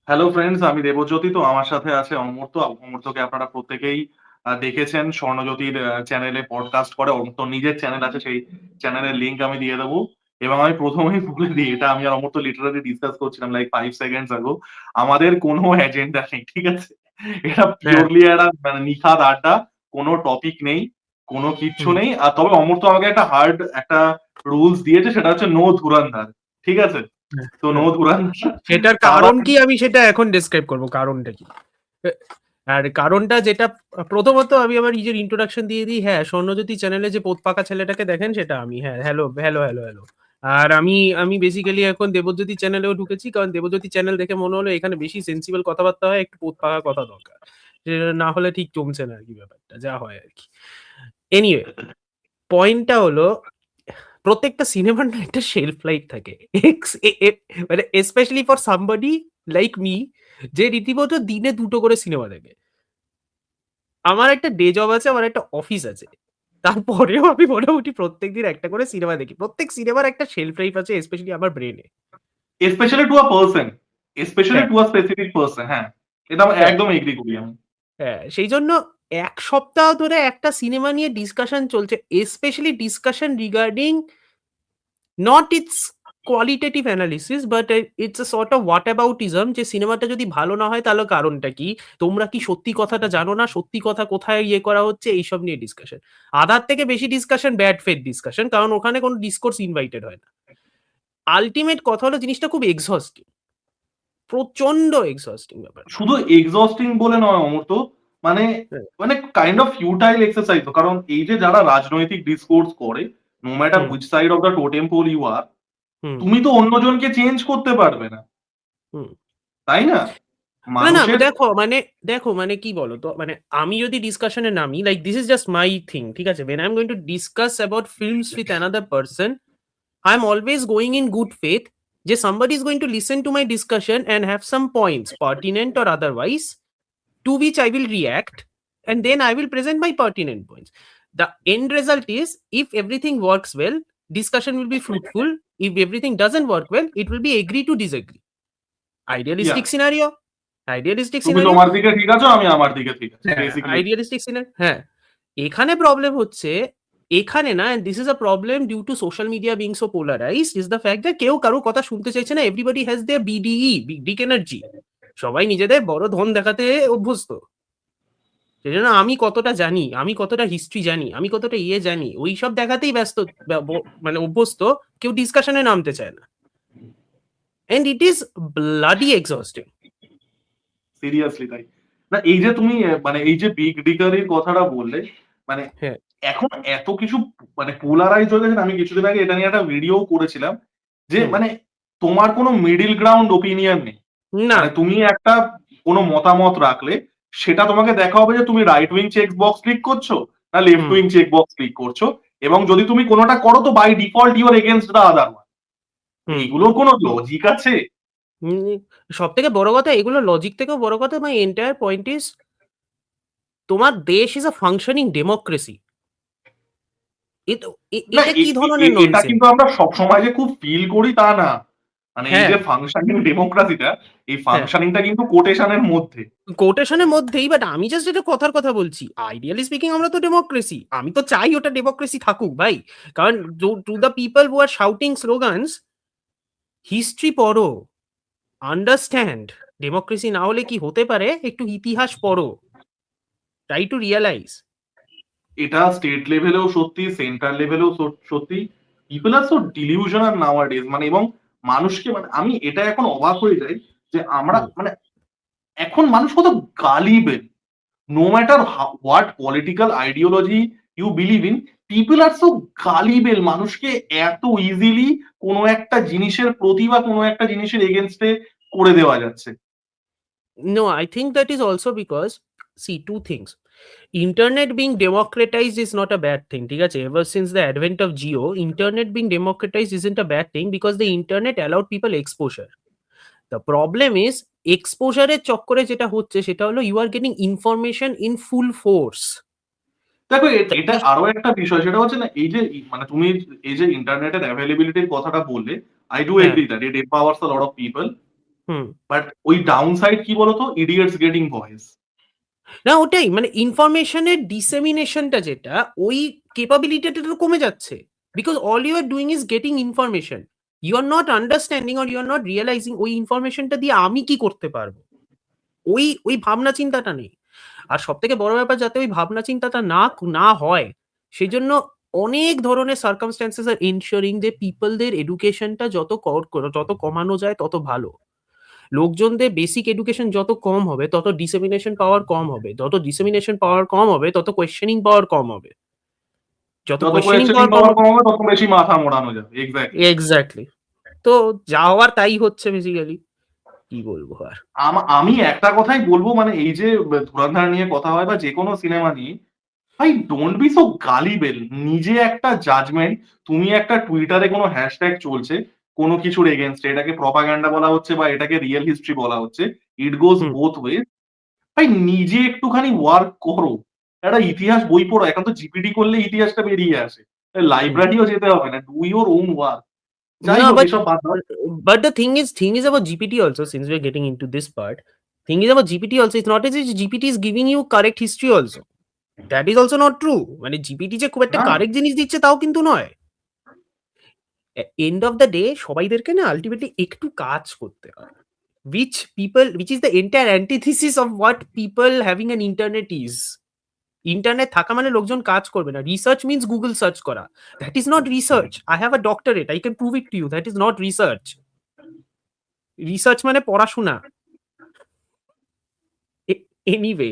Hello friends, আমি দেবজ্যোতি। তো আমার সাথে আছে অমর্ত্য। অমর্ত্যকে আপনারা প্রত্যেকেই দেখেছেন। স্বর্ণজ্যোতির চ্যানেলে পডকাস্ট করে। অমর্ত্যর নিজের চ্যানেল আছে, সেই চ্যানেলের লিংক আমি দিয়ে দেবো। এবং আমি প্রথমেই বলে দিই, এটা আমি আর অমর্ত্য লিটারালি ডিসকাস করছিলাম লাইক 5 সেকেন্ডস আগো। আমাদের কোনো এজেন্ডা নেই, ঠিক আছে? এটা হ্যাঁ। পিওরলি একটা মানে নিখাদ আড্ডা। কোনো টপিক নেই, কোনো কিচ্ছু হুম। নেই। আর তবে অমর্ত্য আমাকে একটা হার্ড একটা রুলস দিয়েছে, সেটা হচ্ছে নো ধুরন্ধর। ঠিক আছে? হ্যাঁ, তো নো হ্যাঁ। ধুরন্ধর। সেটার তার কারণ আগে কি আমি সেটা এখন ডেসক্রাইব করব কারণটা কি। আর কারণটা যেটা প্রথমত আমি আমার নিজের ইন্ট্রোডাকশন দিয়ে দিই। হ্যাঁ, স্বর্ণজ্যোতি চ্যানেলে যে পোতপাকা ছেলেটাকে দেখেন সেটা আমি। হ্যাঁ, হ্যালো হ্যালো হ্যালো হ্যালো। আর আমি আমি বেসিক্যালি এখন দেবজ্যোতি চ্যানেলেও ঢুকেছি, কারণ দেবজ্যোতি চ্যানেল দেখে মনে হলো এখানে বেশি সেন্সিবল কথাবার্তা হয়, একটু পোতপাকা কথা দরকার। না হলে ঠিক জমছে না আর কি ব্যাপারটা, যা হয় আর কি। এনিওয়ে, পয়েন্টটা হলো প্রত্যেকটা সিনেমার না একটা শেলফ লাইফ থাকে। মানে specially for somebody like me, যে রীতিমতো দিনে ২ টো করে সিনেমা দেখে। আমার একটা ডে জব আছে, আমার একটা অফিস আছে। তারপরেও আমি মোটামুটি প্রত্যেকদিন একটা করে সিনেমা দেখি। প্রত্যেক সিনেমার একটা শেলফ লাইফ আছে, স্পেশালি আমার ব্রেইনে। Specially to a person, specially হ্যাঁ, টু আ স্পেসিফিক পারসন। হ্যাঁ, এটা আমি হ্যাঁ, একদম এগ্রি করি আমি। হ্যাঁ। সেইজন্য ১ সপ্তাহ ধরে একটা সিনেমা নিয়ে ডিসকাশন চলছে। Specially discussion regarding not its qualitative analysis but it's a sort of whataboutism, যে সিনেমাটা যদি ভালো না হয় তাহলে কারণটা কি? তোমরা কি সত্যি কথাটা জানো না? সত্যি কথা কোথায় ইয়ে করা হচ্ছে? এইসব নিয়ে ডিসকাশন। আধার থেকে বেশি ডিসকাশন ব্যাড ফেথ ডিসকাশন, কারণ ওখানে কোনো ডিসকোর্স ইনভাইটেড হয় না। আল্টিমেট কথা হলো জিনিসটা খুব এক্সহস্টিং। প্রচন্ড এক্সহস্টিং ব্যাপার। শুধু এক্সস্টিং বলে নয় অমর্ত, মানে হ্যাঁ, মানে কাইন্ড অফ ফিউটাইল এক্সারসাইজ। কারণ এই যে যারা রাজনৈতিক ডিসকোর্স করে, no matter hmm, which side of the totem pole you are, hmm, তুমি তো অন্যজনকে চেঞ্জ করতে পারবে না, হুম। তাই না? না, না, মানুষের দেখো কি বলতো? মানে আমি যদি ডিসকাশন এ নামি, like this is just my thing, ঠিক আছে? When I'm going to discuss about films with another person, I'm always going in good faith যে somebody is going to listen to my discussion and have some points, pertinent or otherwise, to which I will react, and then I will present my pertinent points. The end result is, if everything works well, discussion will be fruitful. If everything doesn't work well, it will be agree to disagree. Yeah, Idealistic scenario. Idealistic তুমি scenario. তোমার দিকে ঠিক আছো, আমি আমার দিকে ঠিক আছি, হ্যাঁ, বেসিক্যালি। Idealistic scenery. হ্যাঁ, এখানে প্রবলেম হচ্ছে, এখানে না, this is a problem due to social media being so polarised, is the fact that কেউ কারোর কথা শুনতে চাইছে না। Everybody has their BDE, big dick energy. সবাই নিজেদের বড় ধন দেখাতে অভ্যস্ত। সেজন্য আমি কতটা জানি, আমি কতটা হিস্ট্রি জানি, আমি কতটা ইয়ে জানি, ওইসব দেখাতেই ব্যস্ত, মানে অভ্যস্ত। কেউ ডিসকাশনে নামতে চায় না। And it is bloody exhausting. Seriously তাই। না, এই যে তুমি মানে এই যে বিগ ডিগারির কথাটা বললে, মানে হ্যাঁ। এখন এত কিছু মানে পোলারাইজ হয়ে গেছে না। আমি কিছুদিন আগে এটা নিয়ে একটা ভিডিও করেছিলাম যে হুম। মানে তোমার কোনো মিডল গ্রাউন্ড ওপিনিয়ন নেই। না। মানে তুমি একটা কোনো মতামত রাখলে সেটা তোমাকে দেখা হবে যে তুমি right wing check box click করছো না left hmm, wing check box click করছো। এবং যদি তুমি কোনোটা করো তো by default you are against the other one. Hmm. এইগুলোর কোনো লজিক আছে? হুম, সবথেকে বড় কথা, এগুলো লজিক থেকেও বড় কথা, মাই এন্টায়ার পয়েন্ট ইজ, তোমার দেশ ইজ আ ফাংশনিং ডেমোক্রেসি। না, এটা কি ধরনের এটা ননসেন্স? কিন্তু আমরা সবসময় যে খুব ফিল করি তা না। মানে এই হ্যাঁ, যে ফাংশনিং ডেমোক্রাসিটা, এই হ্যাঁ। ফাংশনিংটা কিন্তু কোটেশনের মধ্যে। কোটেশনের মধ্যেই, বাট আমি জাস্ট এটা কথার কথা বলছি। আইডিয়ালি স্পিকিং আমরা তো ডেমোক্রেসি। আমি তো চাই ওটা ডেমোক্রেসি থাকুক ভাই। কারণ to the people who are shouting slogans, history পড়ো, আন্ডারস্ট্যান্ড। ডেমোক্রেসি না হলে কি হতে পারে একটু ইতিহাস পড়ো, ট্রাই টু রিয়ালাইজ। এটা স্টেট লেভেলেও সত্যি, সেন্ট্রাল লেভেলেও সত্যি। People are so delusional nowadays. মানে এবং মানুষকে মানে আমি এটা এখন অবাক হয়ে যাই যে আমরা হুম। মানে এখন মানুষ কত gullible. No matter what political ideology you believe in, people are so gullible. মানুষকে এত ইজিলি কোনো একটা জিনিসের প্রতি বা কোনো একটা জিনিসের এগেনস্টে করে দেওয়া যাচ্ছে। No, I think that is also because, see, two things. Internet being democratized is not a bad thing. ঠিক আছে? Ever since the advent of Geo, internet being democratized isn't a bad thing because the internet allowed people exposure. The problem is, exposure এর চক্করে যেটা হচ্ছে সেটা হলো, you are getting information in full force. দেখো, তা এটা আরো একটা বিষয়, সেটা হচ্ছে না এই যে মানে তুমি এই যে ইন্টারনেটের অ্যাভেলেবিলিটির কথাটা বললে, আই ডু হ্যাঁ, agri that it empowers a lot of people. Hmm. But ওই ডাউন সাইড কি বলতো, ইডিয়টস গেটিং ভয়েস। না ওটাই মানে ইনফরমেশনের ডিসেমিনেশনটা যেটা ওই ক্যাপাবিলিটিটা তো কমে যাচ্ছে। Because all you are doing is getting information. You are not understanding or you are not realising ওই ইনফরমেশনটা দিয়ে আমি কি করতে পারবো। ওই ভাবনা চিন্তাটা নেই। আর সবথেকে বড় ব্যাপার যাতে ওই ভাবনা চিন্তাটা না হয় সেজন্য অনেক ধরনের সার্কামস্ট্যান্সেস আর এনশিওরিং যে পিপলদের এডুকেশনটা যত কমানো যায় তত ভালো। লোকজনদের বেসিক এডুকেশন যত কম হবে তত ডিসেমিনেশন পাওয়ার কম হবে, যত ডিসেমিনেশন পাওয়ার কম হবে তত কোয়েশ্চেনিং পাওয়ার কম হবে, যত যত কোয়েশ্চেনিং কোয়েশ্চেনিং পাওয়ার কম পাওয়ার হবে। কম হবে তত বেশি মাথা মোড়ানো যাবে, এক্স্যাক্টলি। এক্স্যাক্টলি। তো যা হওয়ার তাই হচ্ছে বেসিক্যালি, কি বলবো আর। আমি একটা কথাই বলবো, মানে এই যে ধুরন্ধর নিয়ে কথা হয় বা যে কোনো সিনেমা নিয়ে, ভাই ডোন্ট বি সো গালিবেল। নিজে একটা জাজমেন্ট, তুমি একটা টুইটারে কোনো হ্যাশট্যাগ চলছে কোনো কিছুর এগেনস্টে, এটাকে প্রপাগান্ডা বলা হচ্ছে বা এটাকে রিয়েল হিস্ট্রি বলা হচ্ছে, ইট গোজ হুম বোথ ওয়ে। ভাই নিজে একটুখানি ওয়ার্ক করো, একটা ইতিহাস বই পড়ো। এখন তো জিপিটি করলে ইতিহাসটা বেরিয়ে আসে, হুম। লাইব্রেরিও যেতে হবে না, ডু ইউর ওন ওয়ার্ক। যাই No, হোক, but এসব বাদ দাও। but the thing is about GPT also. Since we're getting into this part, thing is about GPT also. It's not as if GPT is giving you correct history also. That is also not true. মানে GPT যে খুব একটা না, correct জিনিস দিচ্ছে তাও কিন্তু নয়। এন্ড অফ দ্য ডে সবাইদেরকে না আলটিমেটলি একটু কাজ করতে হয়। which is the entire antithesis of what people having an internet is. Internet থাকা মানে লোকজন কাজ করবে না। রিসার্চ মিন্স গুগল সার্চ করা। That is not research. I have a doctorate, I can prove it to you. That is not research. Research মানে পড়াশোনা। Anyway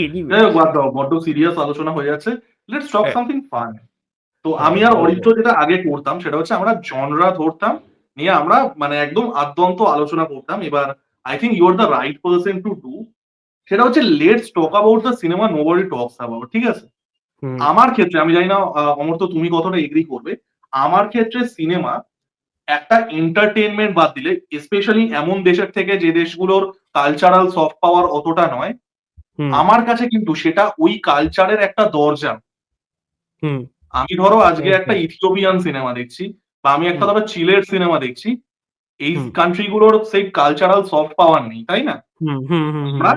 anyway যাই হোক, বাদ দাও, বড্ড সিরিয়াস আলোচনা হয়ে যাচ্ছে। লেটস টক হ্যাঁ সামথিং ফান। তো হ্যাঁ আমি আর বলো অরিত্র বলো। যেটা আগে করতাম সেটা হচ্ছে আমরা জনরা ধরতাম, নিয়ে আমরা মানে একদম আদ্যন্ত আলোচনা করতাম। এবার I think you are the right person to do, সেটা হচ্ছে let's talk about the cinema nobody talks about, ঠিক আছে? হুম আমার ক্ষেত্রে আমি জানি না অমর্ত্য তুমি কতটা এগ্রি করবে, আমার ক্ষেত্রে সিনেমা একটা এন্টারটেনমেন্ট বাদ দিলে, স্পেশালি এমন দেশের থেকে যে দেশগুলোর কালচারাল সফট পাওয়ার অতটা নয়, হুম আমার কাছে কিন্তু সেটা ওই কালচারের একটা দরজা। হুম আমি ধরো আজকে একটা একদম। ইথিওপিয়ান সিনেমা দেখছি, বা আমি একটা হুম ধরো চিলের সিনেমা দেখছি, এই হুম কান্ট্রি গুলোর সেই কালচারাল সফট পাওয়ার নেই, তাই না? হুম হুম হুম হুম আমরা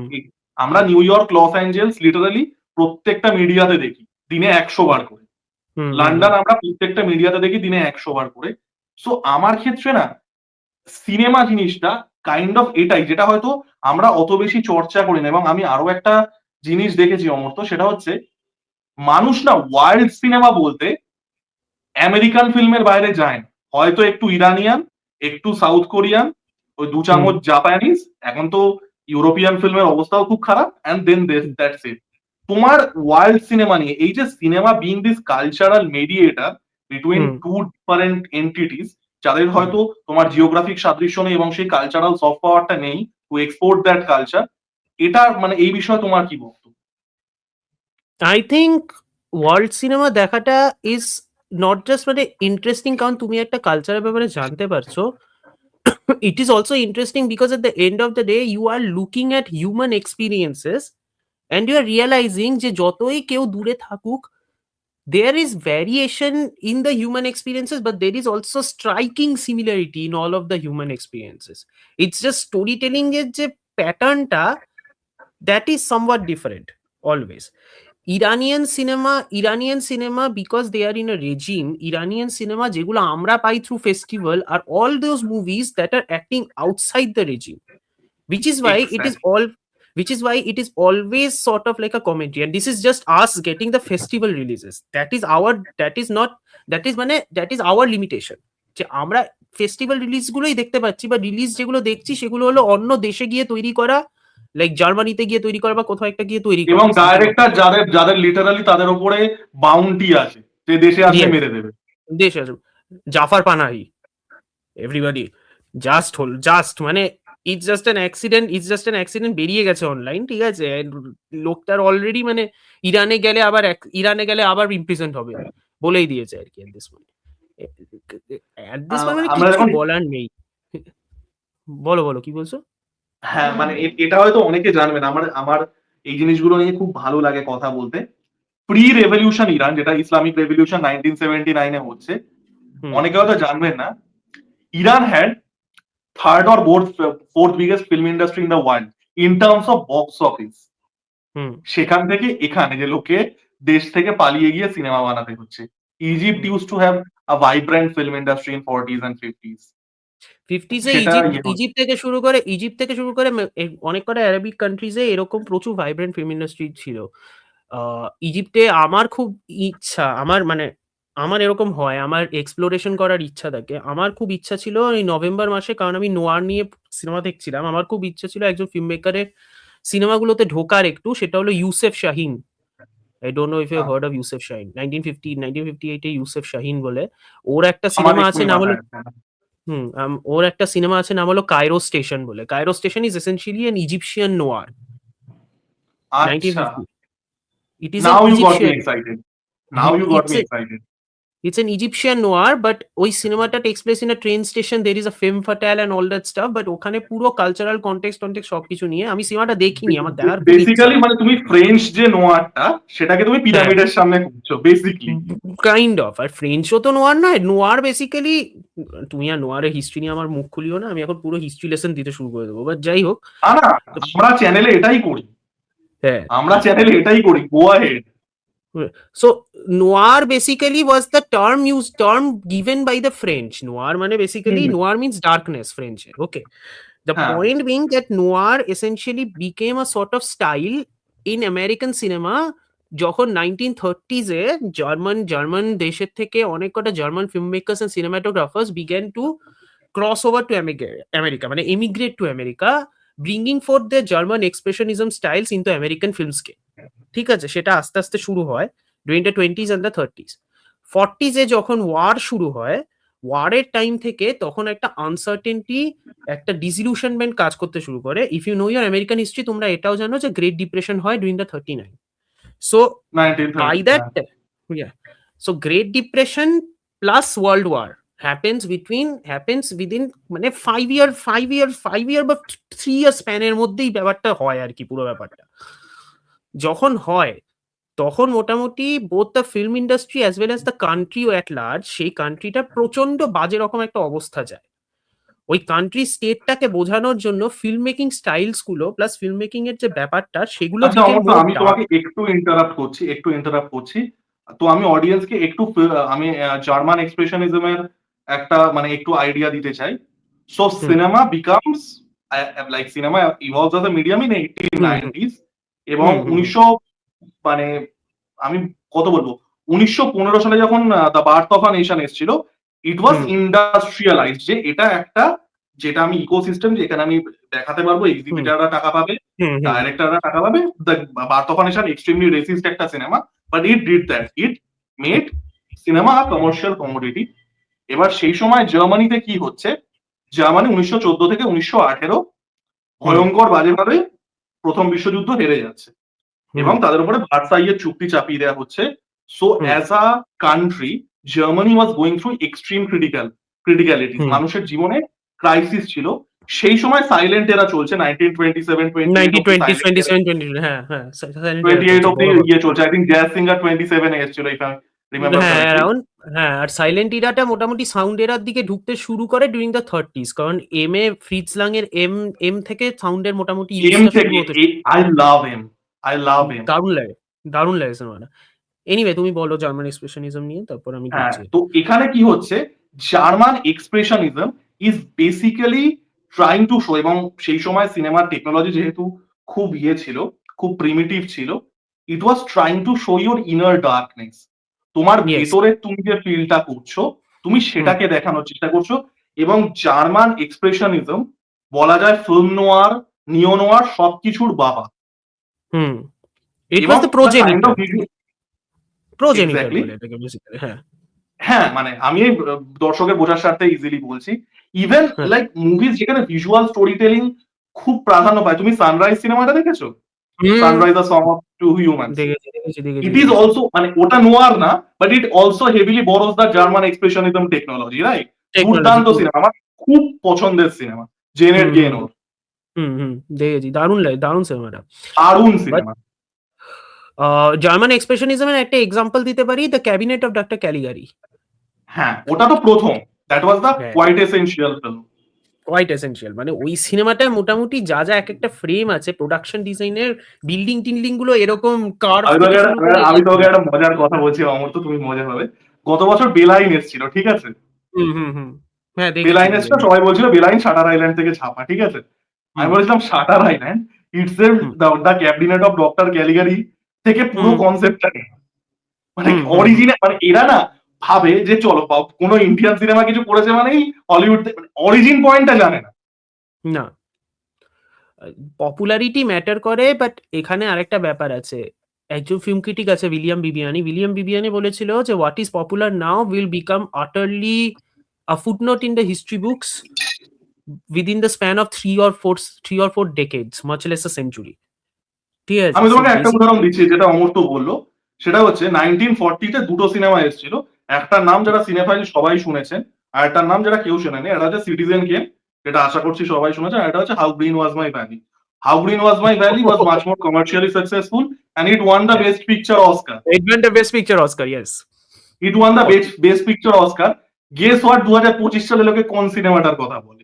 আমরা New York, Los Angeles literally প্রত্যেকটা মিডিয়াতে দেখি দিনে 100 বার করে। হুম হুম লন্ডন আমরা প্রত্যেকটা মিডিয়াতে দেখি দিনে 100 বার করে। সো আমার ক্ষেত্রে না, সিনেমা জিনিসটা কাইন্ড অফ এটাই, যেটা হয়তো আমরা অত বেশি চর্চা করি না। এবং আমি আরো একটা জিনিস দেখেছি অমর্ত্য, সেটা হচ্ছে মানুষ না ওয়ার্ল্ড সিনেমা বলতে আমেরিকান ফিল্মের বাইরে যায় না। হয়তো একটু ইরানিয়ান, একটু সাউথ কোরিয়ান, ওই দু হুম চামচ জাপানিজ, এখন তো ইউরোপিয়ান ফিল্মের অবস্থাও খুব খারাপ, এন্ড দেন দ্যাটস ইট। তোমার ওয়ার্ল্ড সিনেমা নিয়ে, এই যে cinema being this cultural mediator between hmm two different entities, যাদের হুম হয়তো তোমার জিওগ্রাফিক সাদৃশ্য নেই এবং সেই কালচারাল সফট পাওয়ারটা নেই টু এক্সপোর্ট দ্যাট কালচার, এটা মানে এই বিষয়ে তোমার কি বক্তব্য? আই থিঙ্ক ওয়ার্ল্ড সিনেমা দেখাটা ইজ নট জাস্ট মানে ইন্টারেস্টিং কারণ তুমি একটা কালচারের ব্যাপারে জানতে পারছো। It is also interesting because at the end of the day you are looking at human experiences and you are realizing যে যতই কেউ দূরে থাকুক there is variation in the human experiences but there is also striking similarity in all of the human experiences. It's just storytelling এর যে প্যাটার্নটা that is somewhat different always. Iranian cinema because they are in a regime, Iranian cinema যেগুলো আমরা পাই through festival are all those movies that are acting outside the regime, which is why it is Exactly. all which is why it is always sort of like a commentary, and this is just us getting the festival releases. That is our limitation যে আমরা festival release গুলোই দেখতে পাচ্ছি বা release যেগুলো দেখছি সেগুলো হলো অন্য দেশে গিয়ে তৈরি করা, লাইক জার্মানিতে গিয়ে তৈরি করা বা কোথাও একটা গিয়ে তৈরি করা এবং something of ডাইরেক্টর that. যাদের যাদের লিটারালি তাদের উপরে বাউন্টি আছে, যে দেশে আসলে Yes, মেরে দেবে। দেশ আছে জাফর পানাহি, এভরিবডি জাস্ট মানে ইটস জাস্ট অ্যান অ্যাক্সিডেন্ট বেরিয়ে গেছে অনলাইন, ঠিক আছে? And লোকটার অলরেডি মানে ইরানে গেলে আবার ইমপ্রিজেন্ট হবে বলেই দিয়েছে আর কি এট দিস পয়েন্ট মানে আমরা কিচ্ছু যখন, বলার নেই। বলো বলো কি বলছো? হ্যাঁ মানে এটা হয়তো অনেকে জানবে না, আমার আমার এই জিনিসগুলো নিয়ে খুব ভালো লাগে কথা বলতে। প্রি রেভলিউশন ইরান, যেটা ইসলামিক রেভলিউশন 1979-এ হচ্ছে, হুম অনেকে হয়তো জানবেন না, Iran had third or fourth biggest film industry in the world in terms of box office. হুম সেখান থেকে এখানে যে লোকে দেশ থেকে পালিয়ে গিয়ে সিনেমা বানাতে হচ্ছে। Egypt use to have a vibrant film industry in 40s and 50s। 50s এ সেটা ইজিপ্ট ইয়ে হচ্ছে। ইজিপ্ট থেকে শুরু করে অনেক কটা অ্যারাবিক কান্ট্রিজে এরকম প্রচুর ভাইব্রেন্ট ফিল্ম ইন্ডাস্ট্রি ছিল। ইজিপ্টে আমার খুব ইচ্ছা, আমার এরকম হয়, আমার এক্সপ্লোরেশন করার ইচ্ছা থাকে। আমার খুব ইচ্ছা ছিল এই নভেম্বর মাসে, কারণ আমি নোয়ার নিয়ে সিনেমা দেখছিলাম। আমার খুব ইচ্ছা ছিল একজন ফিল্ম মেকারের সিনেমাগুলোতে ঢোকার একটু, সেটা হলো Youssef Chahine. I don't know if you have heard of Yusuf Shaheen. 1958 এ ইউসেফ শাহীন বলে। ওর একটা আমার সিনেমা আছে এক্ষুনি নাম হলো মাথায় আসছে না। ওর একটা সিনেমা আছে নাম হলো কায়রো স্টেশন বলে। Cairo station is essentially an Egyptian noir. আচ্ছা, 1950 It is an now you got me Egyptian. Excited, now you got me excited. It's an Egyptian noir, but ওই সিনেমাটা takes place in a train station. There is a femme fatale and all that stuff. But ওখানে পুরো cultural context সবকিছু নিয়ে, আমি সিনেমাটা দেখিনি, আমার দেখার খুব ইচ্ছা। বেসিক্যালি মানে তুমি ফ্রেঞ্চ যে নোয়ারটা সেটাকে তুমি হ্যাঁ, পিরামিডের সামনে করছো বেসিকলি। Kind of. আর ফ্রেঞ্চও তো নোয়ার নয়, নোয়ার বেসিক্যালি, তুমি আর নোয়ারের হিস্ট্রি নিয়ে আমার মুখ খুলিও না, আমি এখন পুরো হিস্ট্রি লেসন দিতে শুরু করে দেবো। বাট যাই হোক, না, আমরা চ্যানেলে এটাই করি, হ্যাঁ। আমরা চ্যানেলে এটাই করি, go ahead. So noir basically was the term given by the French. Noir মানে basically noir means darkness French. Okay. The হ্যাঁ point being that noir essentially became a sort of style in American cinema যখন 1930s এ German দেশের থেকে অনেক কটা German film makers and cinematographers began to cross over to America, মানে emigrate to America, bringing forth their German expressionism styles into American filmscape. ঠিক আছে, সেটা আস্তে আস্তে শুরু হয় during the 20s and the 30s। 40s এ যখন ওয়ার শুরু হয়, ওয়ারের টাইম থেকে তখন একটা আনসার্টেনটি, একটা ডিসিলিউশনমেন্ট কাজ করতে শুরু করে। If you know your American history, তোমরা এটাও জানো যে গ্রেট ডিপ্রেশন হয় during the 39। So by 1930 that, so Great Depression plus World War happens within মানে 5 year বা 3 year স্প্যানের মধ্যেই ব্যাপারটা হয় আর কি। পুরো ব্যাপারটা যখন হয়, তখন মোটামুটি both the film industry as well as the country at large, সেই কান্ট্রিটা প্রচন্ড বাজে রকম একটা অবস্থা যায়। ওই কান্ট্রি স্টেটটাকে বোঝানোর জন্য ফিল্ম মেকিং স্টাইলস গুলো প্লাস ফিল্ম মেকিং এর যে ব্যাপারটা, সেগুলো আচ্ছা became অমর্ত্য, more আমি dark. তোমাকে একটু ইন্টারাপ্ট করছি। তো আমি অডিয়েন্সকে একটু আমি জার্মান এক্সপ্রেশনিজমের একটা মানে একটু আইডিয়া দিতে চাই। So cinema becomes like cinema evolves as a medium in 1890s এবং 1900 মানে আমি কত বলবো 1915 সালে যখন the birth of a nation এসেছিল, ইট ওয়াজ ইন্ডাস্ট্রিয়ালাইজড, যে এটা একটা, যেটা আমি ইকোসিস্টেম, যেখানে আমি দেখাতে পারবো, এক্সিবিটাররা টাকা পাবে, ডাইরেক্টররা টাকা পাবে। The birth of a nation extremely racist একটা সিনেমা, but it did that, it made cinema a commercial commodity. এবার সেই সময় জার্মানিতে কি হচ্ছে, জার্মানি 1914 থেকে 1918 ভয়ঙ্কর বাজেভাবে প্রথম বিশ্বযুদ্ধ হেরে যাচ্ছে এবং তাদের উপরে ভার্সাইয়ের চুক্তি চাপিয়ে দেওয়া হচ্ছে। So as a country Germany was going through extreme criticality, মানুষের জীবনে ক্রাইসিস ছিল। সেই সময় সাইলেন্ট এরা চলছে 1927 28 অব্দি ইয়ে চলছে। আই থিঙ্ক জ্যাজ সিঙ্গার 27 এ এসেছিল, ইফ আই রিমেম্বার কারেক্টলি। হ্যাঁ, আর সাইলেন্ট ইরাটা মোটামুটি সাউন্ড এরার দিকে ঢুকতে শুরু করে ডুরিং দ্য 30s, কারণ ফ্রিটজ লাং এর এম থেকে সাউন্ডের মোটামুটি ইউজটা শুরু হতে আই লাভ হিম। দারুণ লাগে সিনেমাটা। এনিওয়ে, তুমি বলো জার্মান এক্সপ্রেশনিজম নিয়ে, তারপর আমি হ্যাঁ, ঢুকছি। তো এখানে কি হচ্ছে, German expressionism is basically trying to show, এবং সেই সময় সিনেমার টেকনোলজি যেহেতু খুব ছিল, খুব প্রিমিটিভ ছিল, it was trying to show your inner darkness. তোমার ভেতরে তুমি যে ফিলটা করছো, তুমি সেটাকে দেখানোর চেষ্টা করছো। এবং জার্মান এক্সপ্রেশনিজম বলা যায় ফিল্ম নোয়ার, নিও নোয়ার সবকিছুর বাবা। ইট ওয়াজ দ্য প্রোজেনিটর বলে এটাকে বেসিক্যালি। হ্যাঁ, মানে আমি দর্শকের বোঝার স্বার্থে ইজিলি বলছি, ইভেন লাইক মুভিজ যেখানে ভিজুয়াল স্টোরি টেলিং খুব প্রাধান্য পায়। তুমি সানরাইজ সিনেমাটা দেখেছো? Sunrise a song of two humans. It is also, মানে ওটা নোয়ার না, but it also heavily borrows the German expressionism technology, right? দুর্দান্ত সিনেমা, আমার খুব পছন্দের সিনেমা, জেনেট গেনোর। দেখেছি, দারুণ সিনেমাটা, দারুণ সিনেমা। জার্মান এক্সপ্রেশনিজমের একটা এক্সাম্পল দিতে পারি, the cabinet of doctor Caligari. হ্যাঁ, ওটা তো প্রথম, that was the quite essential film. Quite essential. মানে ওই সিনেমাটায় মোটামুটি যা এক একটা ফ্রেম আছে, প্রোডাকশন ডিজাইনের বিল্ডিং টিল্ডিং গুলো এরকম কার্ভ আমি থেকে তোকে শুরু করে আমি তোকে একটা মজার কথা বলছি অমর্ত্য, তুমি মজা হবে। গত বছর বেলাইন এসেছিল, ঠিক আছে? হুম। হ্যাঁ, দেখেছি বেলাইন এসেছিল, বেলাইন। সবাই বলছিল বেলাইন শাটার আইল্যান্ড থেকে ছাপা, ঠিক আছে? আমি হুম, বলেছিলাম Shutter Island it's a hmm, the cabinet of doctor Caligari থেকে পুরো হুম, কনসেপ্টটা নেই। মানে হুম। অরিজিনাল, মানে এরা না ভাবে যে চলো কোনো ইন্ডিয়ান সিনেমা কিছু করেছে মানেই হলিউড, অরিজিন পয়েন্টটা জানে না। না, পপুলারিটি ম্যাটার করে, বাট এখানে আরেকটা ব্যাপার আছে। একজন ফিল্ম ক্রিটিক আছে উইলিয়াম বিবিয়ানি বলেছিল যে what is popular now will become আটারলি a footnote in the history books within the span of 3 or 4 decades, much less a century. ঠিক আছে? আমি সো তোমাকে একটা উদাহরণ বেসিক্যালি দিচ্ছি যেটা অমর্ত্য বললো, সেটা হচ্ছে 1940 তে দুটো সিনেমা এসেছিল। একটার নাম যারা সিনেফাইল সবাই শুনেছেন, আর একটার নাম যারা কেউ শোনেনি। এটা হচ্ছে সিটিজেন কেন, যেটা আশা করছি সবাই শুনেছেন। আর এটা হচ্ছে how green was my valley. How green was my valley was much more commercially successful and it won the best picture Oscar. it won the best picture Oscar, yes. It won the best picture Oscar. Guess what 2025 সালে লোকে কোন সিনেমাটার কথা বলে?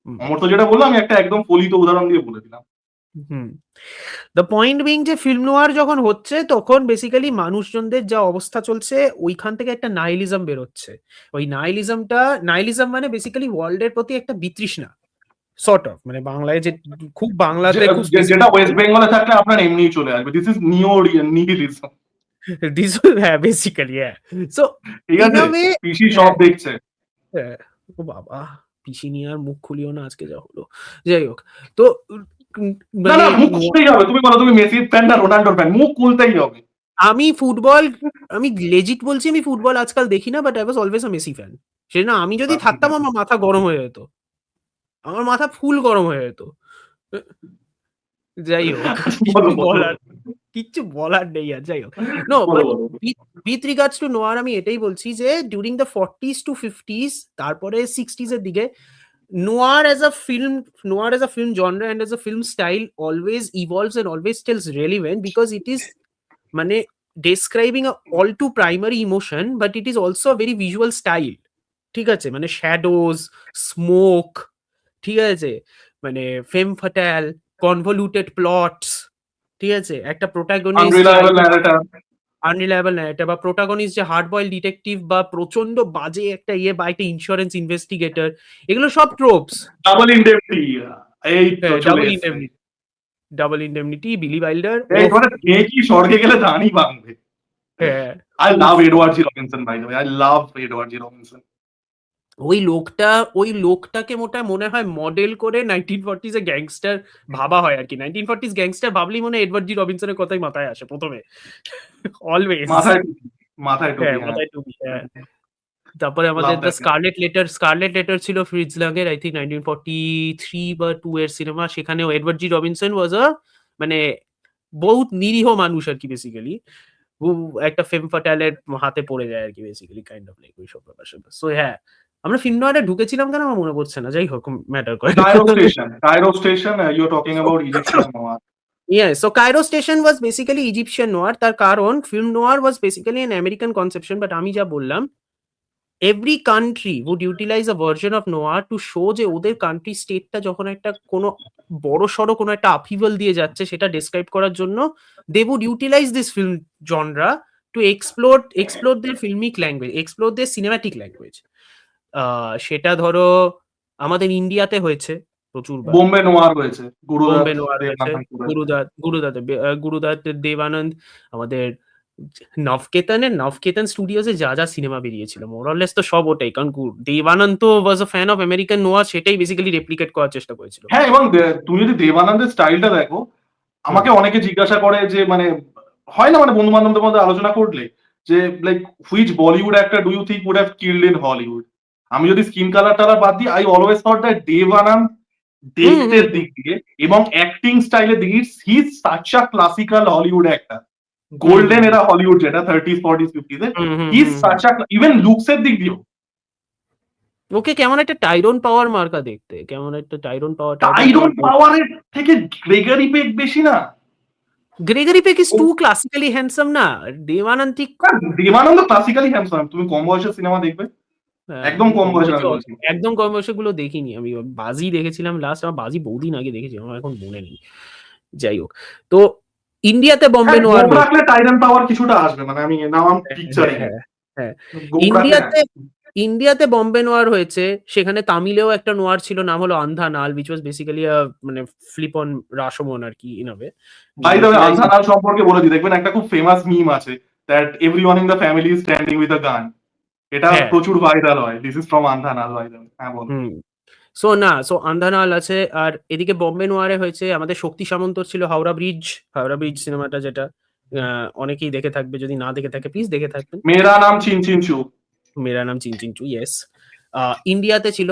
হুম, অমর্ত্য যেটা বললো আমি একটা একদম ফলিত উদাহরণ দিয়ে বলে দিলাম। হুম। দ্য পয়েন্ট বিং যে ফিল্ম নোয়ার যখন হচ্ছে তখন বেসিক্যালি মানুষজনদের যা অবস্থা চলছে ওইখান থেকে একটা নাইলিজম বেরোচ্ছে। ওই নাইলিজম মানে বেসিক্যালি ওয়ার্ল্ডের প্রতি একটা বিতৃষ্ণা সর্ট অফ, মানে বাংলায় যে খুব বাংলাতে খুব যেটা স্পেসিফিক ওয়েস্ট বেঙ্গলে থাকলে আপনার এমনিই চলে আসবে। This is nihilism. দিস, হ্যাঁ বেসিক্যালি হ্যাঁ। সো ঠিক ইন আছে, আ ওয়ে পিসি সব হ্যাঁ, দেখছে। হ্যাঁ। ও বাবা! পিসি নিয়ে আর মুখ খুলিও না আজকে যা হলো। যাই হোক। তো উম না মানে না, মুখ খুলতেই হবে। তুমি বলো তুমি মেসির ফ্যান না রোনাল্ডোর ফ্যান, মুখ খুলতেই হবে। আমি ফুটবল, আমি লেজিট বলছি, আমি ফুটবল আজকাল দেখি না, but I was always a Messi fan. সেজন্য আমি যদি থাকতাম আমার মাথা গরম হয়ে যেত। আমার মাথা ফুল গরম হয়ে যেত। এ যাই হোক, বলো কিচ্ছু বলো বলার কিচ্ছু বলার নেই আর, যাই হোক। নো, বলো বাট বলো। উইথ রিগার্ডস টু নোয়ার আমি এটাই বলছি যে during the 40s to 50s তারপরে 60s এর দিকে নোয়ার as a film, নোয়ার as a film genre and as a film style always evolves and always stays relevant because it is মানে describing a all too primary emotion, but it is also a very visual style. ঠিক আছে? মানে shadows, smoke, ঠিক আছে? মানে ফেম fatal, convoluted plots, ঠিক আছে? একটা প্রোটাগনিস্ট যে আনরিলায়েবল ন্যারেটর। আনরিলায়েবল ন্যারেটর বা প্রোটাগনিস্ট যে হার্ড বয়েলড ডিটেকটিভ বা প্রচন্ড বাজে একটা বা একটা ইন্স্যুরেন্স ইনভেস্টিগেটর, এগুলো সব ট্রোপস। Double indemnity. এই তো হ্যাঁ, চলে এসছে। ডাবল ইনডেমনিটি, বিলি ওয়াইল্ডার, এই ওফ! তোমাদের কে কি স্বর্গে গেলে ধানই ভাঙবে। হ্যাঁ, আই উফ! Love Edward G Robinson, by the way. I love Edward G Robinson. ওই লোকটাকে মনে হয় মডেল করে 1940s এ গ্যাংস্টার ভাবা হয় আরকি। 1940s গ্যাংস্টার ভাবলেই মনে হয় এডওয়ার্ড জি রবিনসনের কথাই মাথায় আসে ১ম এ। অলওয়েজ। মাথায় টুপি, মাথায় হ্যাঁ, টুপি, হ্যাঁ। মাথায় টুপি, হ্যাঁ। তারপরে লাভ আমাদের the that guy. Scarlet letter ছিল ফ্রিটজ ল্যাং এর, আই থিংক 1943 বা 2 এর সিনেমা। সেখানেও এডওয়ার্ড জি রবিনসন ওয়াজ মানে বহুত নিরীহ মানুষ আরকি বেসিক্যালি। হু একটা ফেম ফাটালের হাতে পড়ে যায় আরকি বেসিক্যালি, কাইন্ড অফ লাইক ওইসব ব্যাপার-স্যাপার। সো হ্যাঁ, আমরা ফিল্ম নোয়ারে ঢুকেছিলাম কেন আমার মনে পড়ছে না। যাই হোক, ম্যাটার করে না। Cairo Station, you're talking about Egyptian noir. Yes, so Cairo Station was basically Egyptian noir. তার কারণ film noir was basically an American conception, but আমি যা বললাম, every country would utilize a version of noir to show যে ওদের country স্টেটটা যখন একটা কোনো বড়সড় কোনো একটা upheaval দিয়ে যাচ্ছে সেটা describe করার জন্য they would utilize this film genre to explore their filmic language, explore their cinematic language. সেটা ধরো আমাদের ইন্ডিয়াতে হয়েছে প্রচুরবার। বোম্বে নোয়ার হয়েছে, গুরুদাস বোম্বে নোয়ার হয়েছে, দেবনাথ করেছে। গুরুদাত দেবানন্দ, আমাদের নভকেতন স্টুডিওজে যা সিনেমা বেরিয়েছিল মোরলেস তো সব ওটাই। কারণ দেবানন্দ তো ওয়াজ আ ফ্যান অফ আমেরিকান নোয়ার, সেটাই বেসিক্যালি রেপ্লিকেট করার চেষ্টা করেছিল। হ্যাঁ, এবং তুমি যদি দেবানন্দের স্টাইলটা দেখো, হুম, আমাকে অনেকে জিজ্ঞাসা করে যে মানে হয় না মানে বন্ধু বান্ধবদের মধ্যে আলোচনা করলে যে like which Bollywood actor do you think would have killed in Hollywood. আমি যদি স্কিন কালার টালার বাদ দিই, I always thought that Dev Anand hmm, দেখতে হুম, দিক দিয়ে এবং অ্যাক্টিং স্টাইলের দিক he is such a classical Hollywood actor. Golden era Hollywood যেটা 30s 40s 50s এ, hmm, hmm, he is hmm, hmm. Such a, even looks এর দিক দিয়েও ওকে কেমন একটা টাইরন পাওয়ার মার্কা দেখতে, কেমন একটা টাইরন পাওয়ার টাইরন পাওয়ারের থেকে গ্রেগরি পেক বেশি না? গ্রেগরি পেক ইজ টু ক্লাসিক্যালি হ্যান্ডসাম না? দেবানন্দ ঠিক দেবানন্দ ক্লাসিক্যালি হ্যান্ডসাম। তুমি কম বয়সের সিনেমা দেখবে, একদম কম বয়সের আমি বলছি বলছি। একদম কম বয়সে গুলো দেখিনি আমি। বাজি দেখেছিলাম লাস্ট, আমার বাজি বহুদিন আগে দেখেছিলাম, আমার এখন মনে নেই। যাই হোক, তো ইন্ডিয়াতে বম্বে হ্যাঁ, নোয়ার গোপ হয়েছে। রাখলে টাইটান পাওয়ার কিছুটা আসবে, মানে আমি নাও আম হ্যাঁ, পিকচারিং ইট। হ্যাঁ, হ্যাঁ। গোপ রাখলে হ্যাঁ। ইন্ডিয়াতে ইন্ডিয়াতে বম্বে নোয়ার হয়েছে, সেখানে তামিলেও একটা নোয়ার ছিল, নাম হলো আন্ধা নাল, which was basically a মানে ফ্লিপ অন রাশোমন আর কি ইন আ ওয়ে, ভাই যেগুলো তবে কিনা আন্ধানাল সম্পর্কে বলে দিই, দেখবেন একটা খুব ফেমাস মিম আছে, that everyone in the family is standing with a gun. এটা হ্যাঁ, প্রচুর ভাইরাল হয়। This is from Andhadhun by the way. হ্যাঁ বলো। হুম। সো আন্ধানাল আছে, আর এদিকে বম্বে নোয়ারে হয়েছে আমাদের শক্তি সামন্তর ছিল হাওড়া ব্রিজ। হাওড়া ব্রিজ সিনেমাটা যেটা অনেকেই দেখে থাকবে, যদি না দেখে থাকে প্লিজ দেখে থাকবেন। মেরা নাম চিন চিন চু। মেরা নাম চিনচিনচু, ইয়েস। ইন্ডিয়াতে ছিল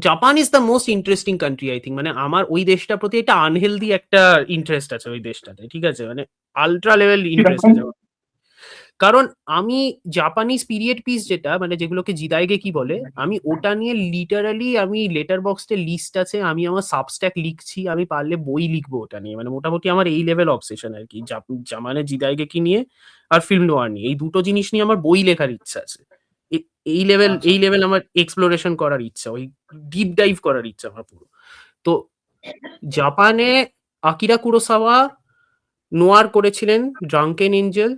Japan is the most interesting country I think. মানে আমার ওই দেশটার প্রতি একটা আনহেলদি একটা ইন্টারেস্ট আছে ওই দেশটাতে, ঠিক আছে, মানে আলট্রা লেভেল ইন্টারেস্ট কিরকম? আছে আমার। কারণ আমি জাপানিজ পিরিয়ড পিস যেটা মানে যেগুলোকে জিদাইগে কি বলে, আমি ওটা নিয়ে লিটারালি আমি লেটার বক্সে লিস্ট আছে, আমি আমার সাবস্ট্যাক লিখছি, আমি পারলে বই লিখবো ওটা নিয়ে, মানে মোটামুটি আমার এই লেভেল অবসেশন আর কি, মানে জিদাইগে কি নিয়ে আর ফিল্ম নোয়ার নিয়ে, এই দুটো জিনিস নিয়ে আমার বই লেখার ইচ্ছা আছে। আচ্ছা। এই লেভেল আমার এক্সপ্লোরেশন করার ইচ্ছা, ওই ডিপ ডাইভ করার ইচ্ছা আমার পুরো। তো জাপানে আকিরা কুরোসাওয়া নোয়ার করেছিলেন ড্রাঙ্কেন এঞ্জেল,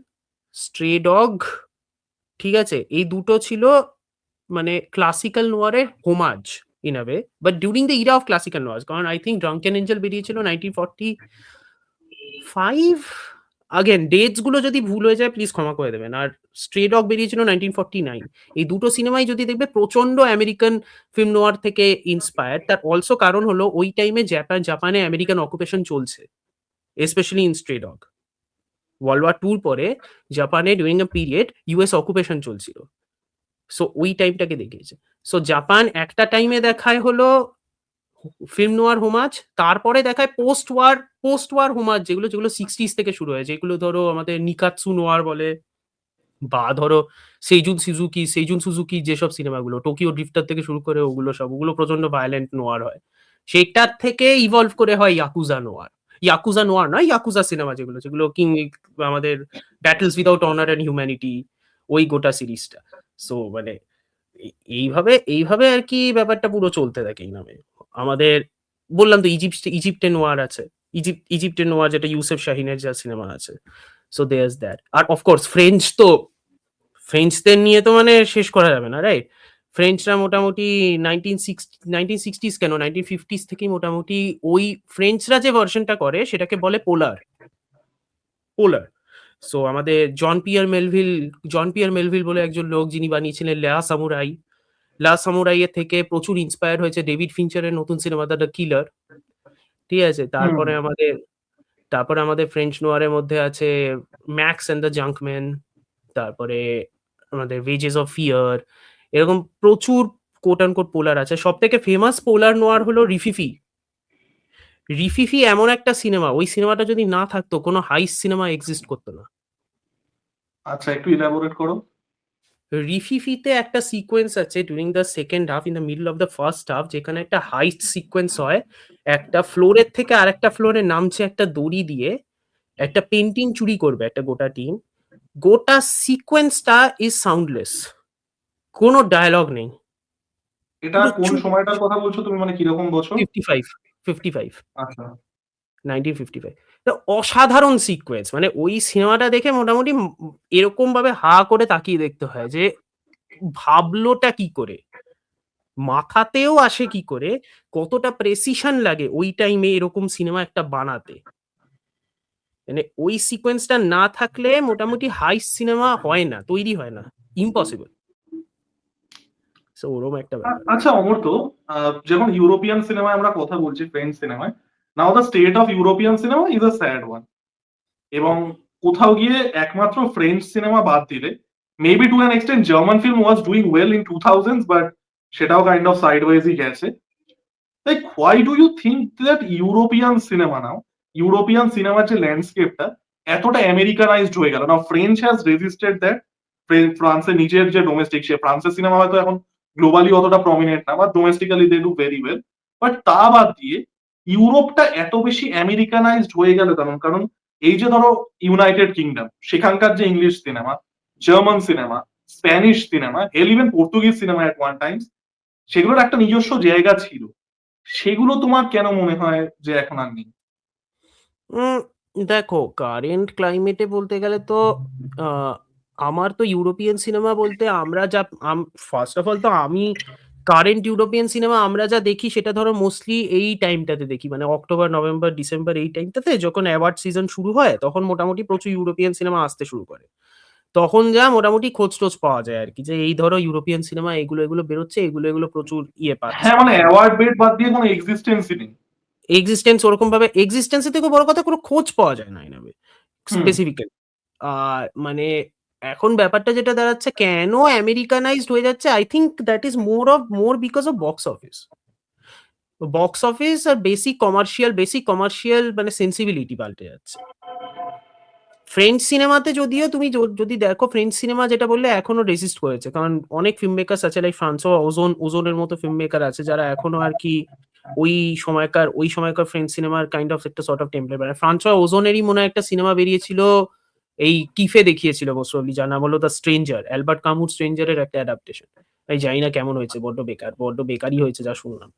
স্ট্রে ডগ, ঠিক আছে, এই দুটো ছিল মানে ক্লাসিক্যাল নোয়ারের homage in a way, but during the era of classical noirs, কারণ আই থিঙ্ক ড্রাঙ্কেন এঞ্জেল বেরিয়েছিল 1945। আগেন ডেটস গুলো যদি ভুল হয়ে যায় প্লিজ ক্ষমা করে দেবেন। আর স্ট্রে ডগ বেরিয়েছিল 1949। এই দুটো সিনেমাই যদি দেখবে প্রচন্ড আমেরিকান ফিল্ম নোয়ার থেকে ইন্সপায়ার। তার অলসো কারণ হলো ওই টাইমে জাপানে আমেরিকান অকুপেশন চলছে, specially in Stray Dog. World War টুর পরে জাপানে during a period US occupation চলছিল, সো ওই টাইমটাকে দেখিয়েছে। সো জাপান একটা টাইমে দেখায় হলো ফিল্ম নোয়ার হোমাজ, তারপরে দেখায় পোস্ট ওয়ার হোমাজ, যেগুলো যেগুলো 60s থেকে শুরু হয়, যেগুলো ধরো আমাদের নিকাৎসু নোয়ার বলে, বা ধরো সেইজুন সুজুকি যেসব সিনেমাগুলো টোকিও ড্রিফটার থেকে শুরু করে ওগুলো সব, ওগুলো প্রচন্ড ভায়োলেন্ট নোয়ার হয়। সেটার থেকে ইভলভ করে হয় ইয়াকুজা নোয়ার। ইয়াকুজা নোয়ার নয়, ইয়াকুজা সিনেমা যেগুলো যেগুলো কিং আমাদের battles without honour and humanity, ওই গোটা সিরিজটা। সো মানে এইভাবে আর কি ব্যাপারটা পুরো চলতে থাকে এই নামে। আমাদের বললাম তো ইজিপ্টে নোয়ার আছে, ইজিপ্টের নোয়ার যেটা ইউসেফ শাহিনের যা সিনেমা আছে। So there's that. আর অফকোর্স ফ্রেঞ্চদের নিয়ে তো মানে শেষ করা যাবে না, রাইট? ফ্রেঞ্চরা মোটামুটি 1960s কেন 1950s থেকেই মোটামুটি ওই ফ্রেঞ্চরা যে ভার্সনটা করে সেটাকে বলে পোলার। সো আমাদের জন পিয়ার মেলভিল বলে একজন লোক, যিনি বানিয়েছিলেন লা সামুরাই এর থেকে প্রচুর ইন্সপায়ার হয়েছে ডেভিড ফিঞ্চারের নতুন সিনেমা দ্য কিলার, ঠিক আছে। হুম। তারপরে আমাদের ফ্রেঞ্চ নোয়ারের মধ্যে আছে ম্যাক্স অ্যান্ড দ্য জাঙ্কম্যান, তারপরে আমাদের ওয়েজেস অফ ফিয়ার, এরকম প্রচুর কোট অ্যান্ড কোট পোলার আছে। সব থেকে ফেমাস পোলার নোয়ার হলো রিফিফি এমন একটা সিনেমা, ওই সিনেমাটা যদি না থাকতো কোনো হাইস সিনেমা এক্সিস্ট করতো না। আচ্ছা, একটু ইলাবোরেট করো। রিফিফিতে একটা সিকোয়েন্স আছে during the second half in the middle of the first half, যেখানে একটা হাইস্ট সিকোয়েন্স হয়, একটা ফ্লোরের থেকে আরেকটা ফ্লোরে নামছে একটা দড়ি দিয়ে, একটা পেন্টিং চুরি করবে একটা গোটা টিম। গোটা সিকোয়েন্সটা ইজ সাউন্ডলেস, কোনো ডায়লগ নেই, এটা পুরো কোন চুপ। সময়টার কথা বলছো তুমি, মানে কিরকম বছর? 55 আচ্ছা। 1955। অসাধারণ সিকোয়েন্স, মানে ওই সিনেমাটা দেখে মোটামুটি এরকম ভাবে হা করে তাকিয়ে দেখতে হয় যে ভাবলোটা কি করে, মাথাতেও আসে কি করে, কতটা প্রেসিশন লাগে ওই টাইমে এরকম সিনেমা একটা বানাতে। মানে ওই সিকোয়েন্সটা না থাকলে মোটামুটি হাই সিনেমা হয় না, তৈরি হয় না, ইম্পসিবল। সো ওরকম একটা ব্যাপার। আচ্ছা অমর্ত্য, যখন ইউরোপিয়ান সিনেমায় আমরা কথা বলছি, ফ্রেঞ্চ সিনেমায়, now the state of European cinema is a sad one. এবং কোথাও গিয়ে একমাত্র ফ্রেঞ্চ সিনেমা বাদ দিলে, maybe to an extent German film was doing well in 2000s, but সেটাও কাইন্ড অফ সাইডওয়েজই গেছে। Like, why do you think that European cinema now, European সিনেমার যে ল্যান্ডস্কেপটা এতটা আমেরিকানাইজড হয়ে গেল? Now French has resisted that. ফ্রান্সের নিজের যে ডোমেস্টিক, সে ফ্রান্সের সিনেমা হয়তো এখন গ্লোবালি অতটা প্রমিনেন্ট না, বা domestically they do very well, but তা বাদ দিয়ে ইউরোপটা এত বেশি আমেরিকানাইজড হয়ে গেল কারণ কারণ এই যে ধরো ইউনাইটেড কিংডম, সেখানকার যে English cinema, German cinema, Spanish cinema, hell even Portuguese cinema at one times, সেগুলোর একটা নিজস্ব জায়গা ছিল। সেগুলো তোমার কেন মনে হয় যে এখন আর নেই? উম দেখো কারেন্ট ক্লাইমেটে বলতে গেলে তো আ আমার তো ইউরোপিয়ান সিনেমা বলতে আমরা যা ফার্স্ট অফ অল তো আমি কারেন্ট ইউরোপিয়ান সিনেমা আমরা যা দেখি সেটা ধরো মোস্টলি এই টাইমটাতে দেখি। মানে অক্টোবর, নভেম্বর, ডিসেম্বর এই টাইমটাতে যখন অ্যাওয়ার্ড সিজন শুরু হয় তখন মোটামুটি প্রচুর ইউরোপিয়ান সিনেমা আসতে শুরু করে। তখন যা মোটামুটি খোঁজ-টোজ পাওয়া যায় আরকি যে এই ধরো ইউরোপিয়ান সিনেমা এগুলো বেরোচ্ছে, এগুলো প্রচুর পাচ্ছে। হ্যাঁ, মানে অ্যাওয়ার্ড বেট বাদ দিয়ে কোনো এক্সিস্টেন্সই নেই। ওরকমভাবে এক্সিস্টেন্স এর থেকেও বড় কথা কোনো খোঁজ পাওয়া যায় না in a way hmm. Specifically. মানে এখন ব্যাপারটা যেটা দাঁড়াচ্ছে কেন আমেরিকানাইজড হয়ে যাচ্ছে I think that is more because of box office. Box office আর বেসিক কমার্শিয়াল মানে সেনসিবিলিটি পাল্টে যাচ্ছে। ফ্রেঞ্চ সিনেমাতে যদিও তুমি যদি দেখো ফ্রেঞ্চ সিনেমা যেটা বললে এখনো রেজিস্ট করেছে। কারণ অনেক ফিল্ম মেকার্স আছে লাইক ফ্রান্সোয়া ওজোনের মতো ফিল্ম মেকার আছে যারা এখনো আরকি ওই সময়কার ফ্রেঞ্চ সিনেমার কাইন্ড অফ একটা সর্ট অফ টেমপ্লেট বানায়। ফ্রান্সোয়া ওজোনেরই মনে হয় একটা সিনেমা বেরিয়েছিল এই কিফে দেখিয়েছিল মোস্ট প্রবাবলি যার নাম হলো 'দ্য স্ট্রেঞ্জার'। অ্যালবার্ট কামুর 'স্ট্রেঞ্জার' এর একটা অ্যাডাপ্টেশন। আমি জানি না কেমন হয়েছে বড্ড বেকারই হয়েছে যা শুনলাম।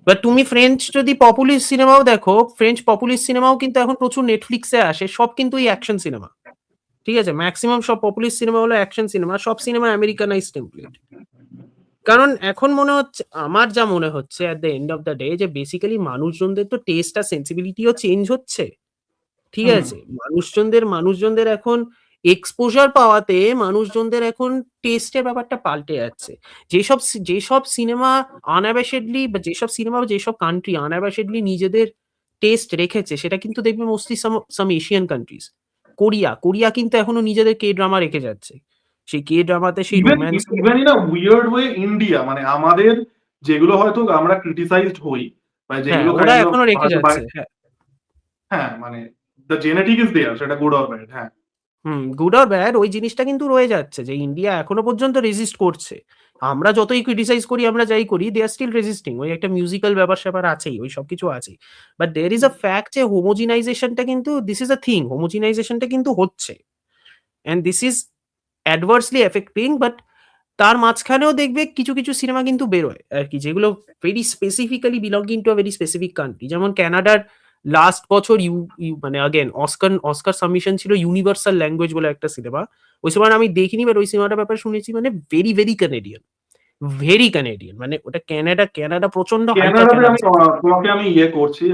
বাট তুমি ফ্রেঞ্চ যদি পপুলিস্ট সিনেমাও দেখো, ফ্রেঞ্চ পপুলিস্ট সিনেমাও কিন্তু এখন প্রচুর নেটফ্লিক্সে আসে। সব কিন্তু ওই অ্যাকশন সিনেমা। ঠিক আছে? মেক্সিমাম সব পপুলিস্ট সিনেমা হলো অ্যাকশন সিনেমা। সব সিনেমা আমেরিকানাইজড টেমপ্লেট। কারণ এখন মনে হচ্ছে আমার যা মনে হচ্ছে at the end of the day যে বেসিক্যালি মানুষজনদের তো টেস্ট আর সেনসিবিলিটিও চেঞ্জ হচ্ছে। ঠিক হুম। আছে? মানুষজনদের এখন এক্সপোজার পাওয়াতে মানুষজনদের এখন টেস্টের ব্যাপারটা পাল্টে যাচ্ছে। যেসব সিনেমা আনঅ্যাবাশেডলি বা যেসব কান্ট্রি আনঅ্যাবাশেডলি নিজেদের টেস্ট রেখেছে সেটা কিন্তু দেখবে মোস্টলি সাম এশিয়ান কান্ট্রিজ। কোরিয়া কিন্তু এখনো নিজেদের কে ড্রামা রেখে যাচ্ছে। সেই কে ড্রামাতে সেই even romance even in a weird way India, মানে আমাদের যেগুলো হয়তো আমরা ক্রিটিসাইজড হই বা হ্যাঁ, যেগুলো ওরা কাইন্ড অফ এখনো রেখে হয়তো যাচ্ছে। হ্যাঁ। হ্যাঁ, মানে দ্য জেনেটিক ইজ দেয়ার, সেটা গুড অর ব্যাড। হ্যাঁ। গুড অর ব্যাড ওই জিনিসটা কিন্তু রয়ে যাচ্ছে যে ইন্ডিয়া এখনো পর্যন্ত রেজিস্ট করছে। আমরা যতই ক্রিটিসাইজ করি, আমরা যাই করি, দে আর স্টিল রেজিস্টিং। ওই একটা মিউজিক্যাল ব্যাপার-স্যাপার আছেই, ওই সবকিছু আছেই। But there is a fact যে হোমোজিনাইজেশনটা কিন্তু দিস ইস আ থিং। হোমোজিনাইজেশনটা কিন্তু হচ্ছে। And this is adversely affecting but তার মাঝখানেও দেখবে কিছু সিনেমা কিন্তু বেরোয় আরকি যেগুলো very specifically belonging to a very specific country. যেমন কানাডার লাস্ট বছর ইউ ইউ মানে অগেইন অস্কার সাবমিশন ছিল 'ইউনিভার্সাল ল্যাঙ্গুয়েজ' বলে একটা সিনেমা। ওই সিনেমাটা আমি দেখিনি বাট ওই সিনেমাটার ব্যাপারে শুনেছি মানে ভেরি কানেডিয়ান। মানে ওটা কানাডা প্রচন্ড হাইপার কানাডাতে আমি কানাডিয়ান। তোমাকে আমি ইয়ে করছি,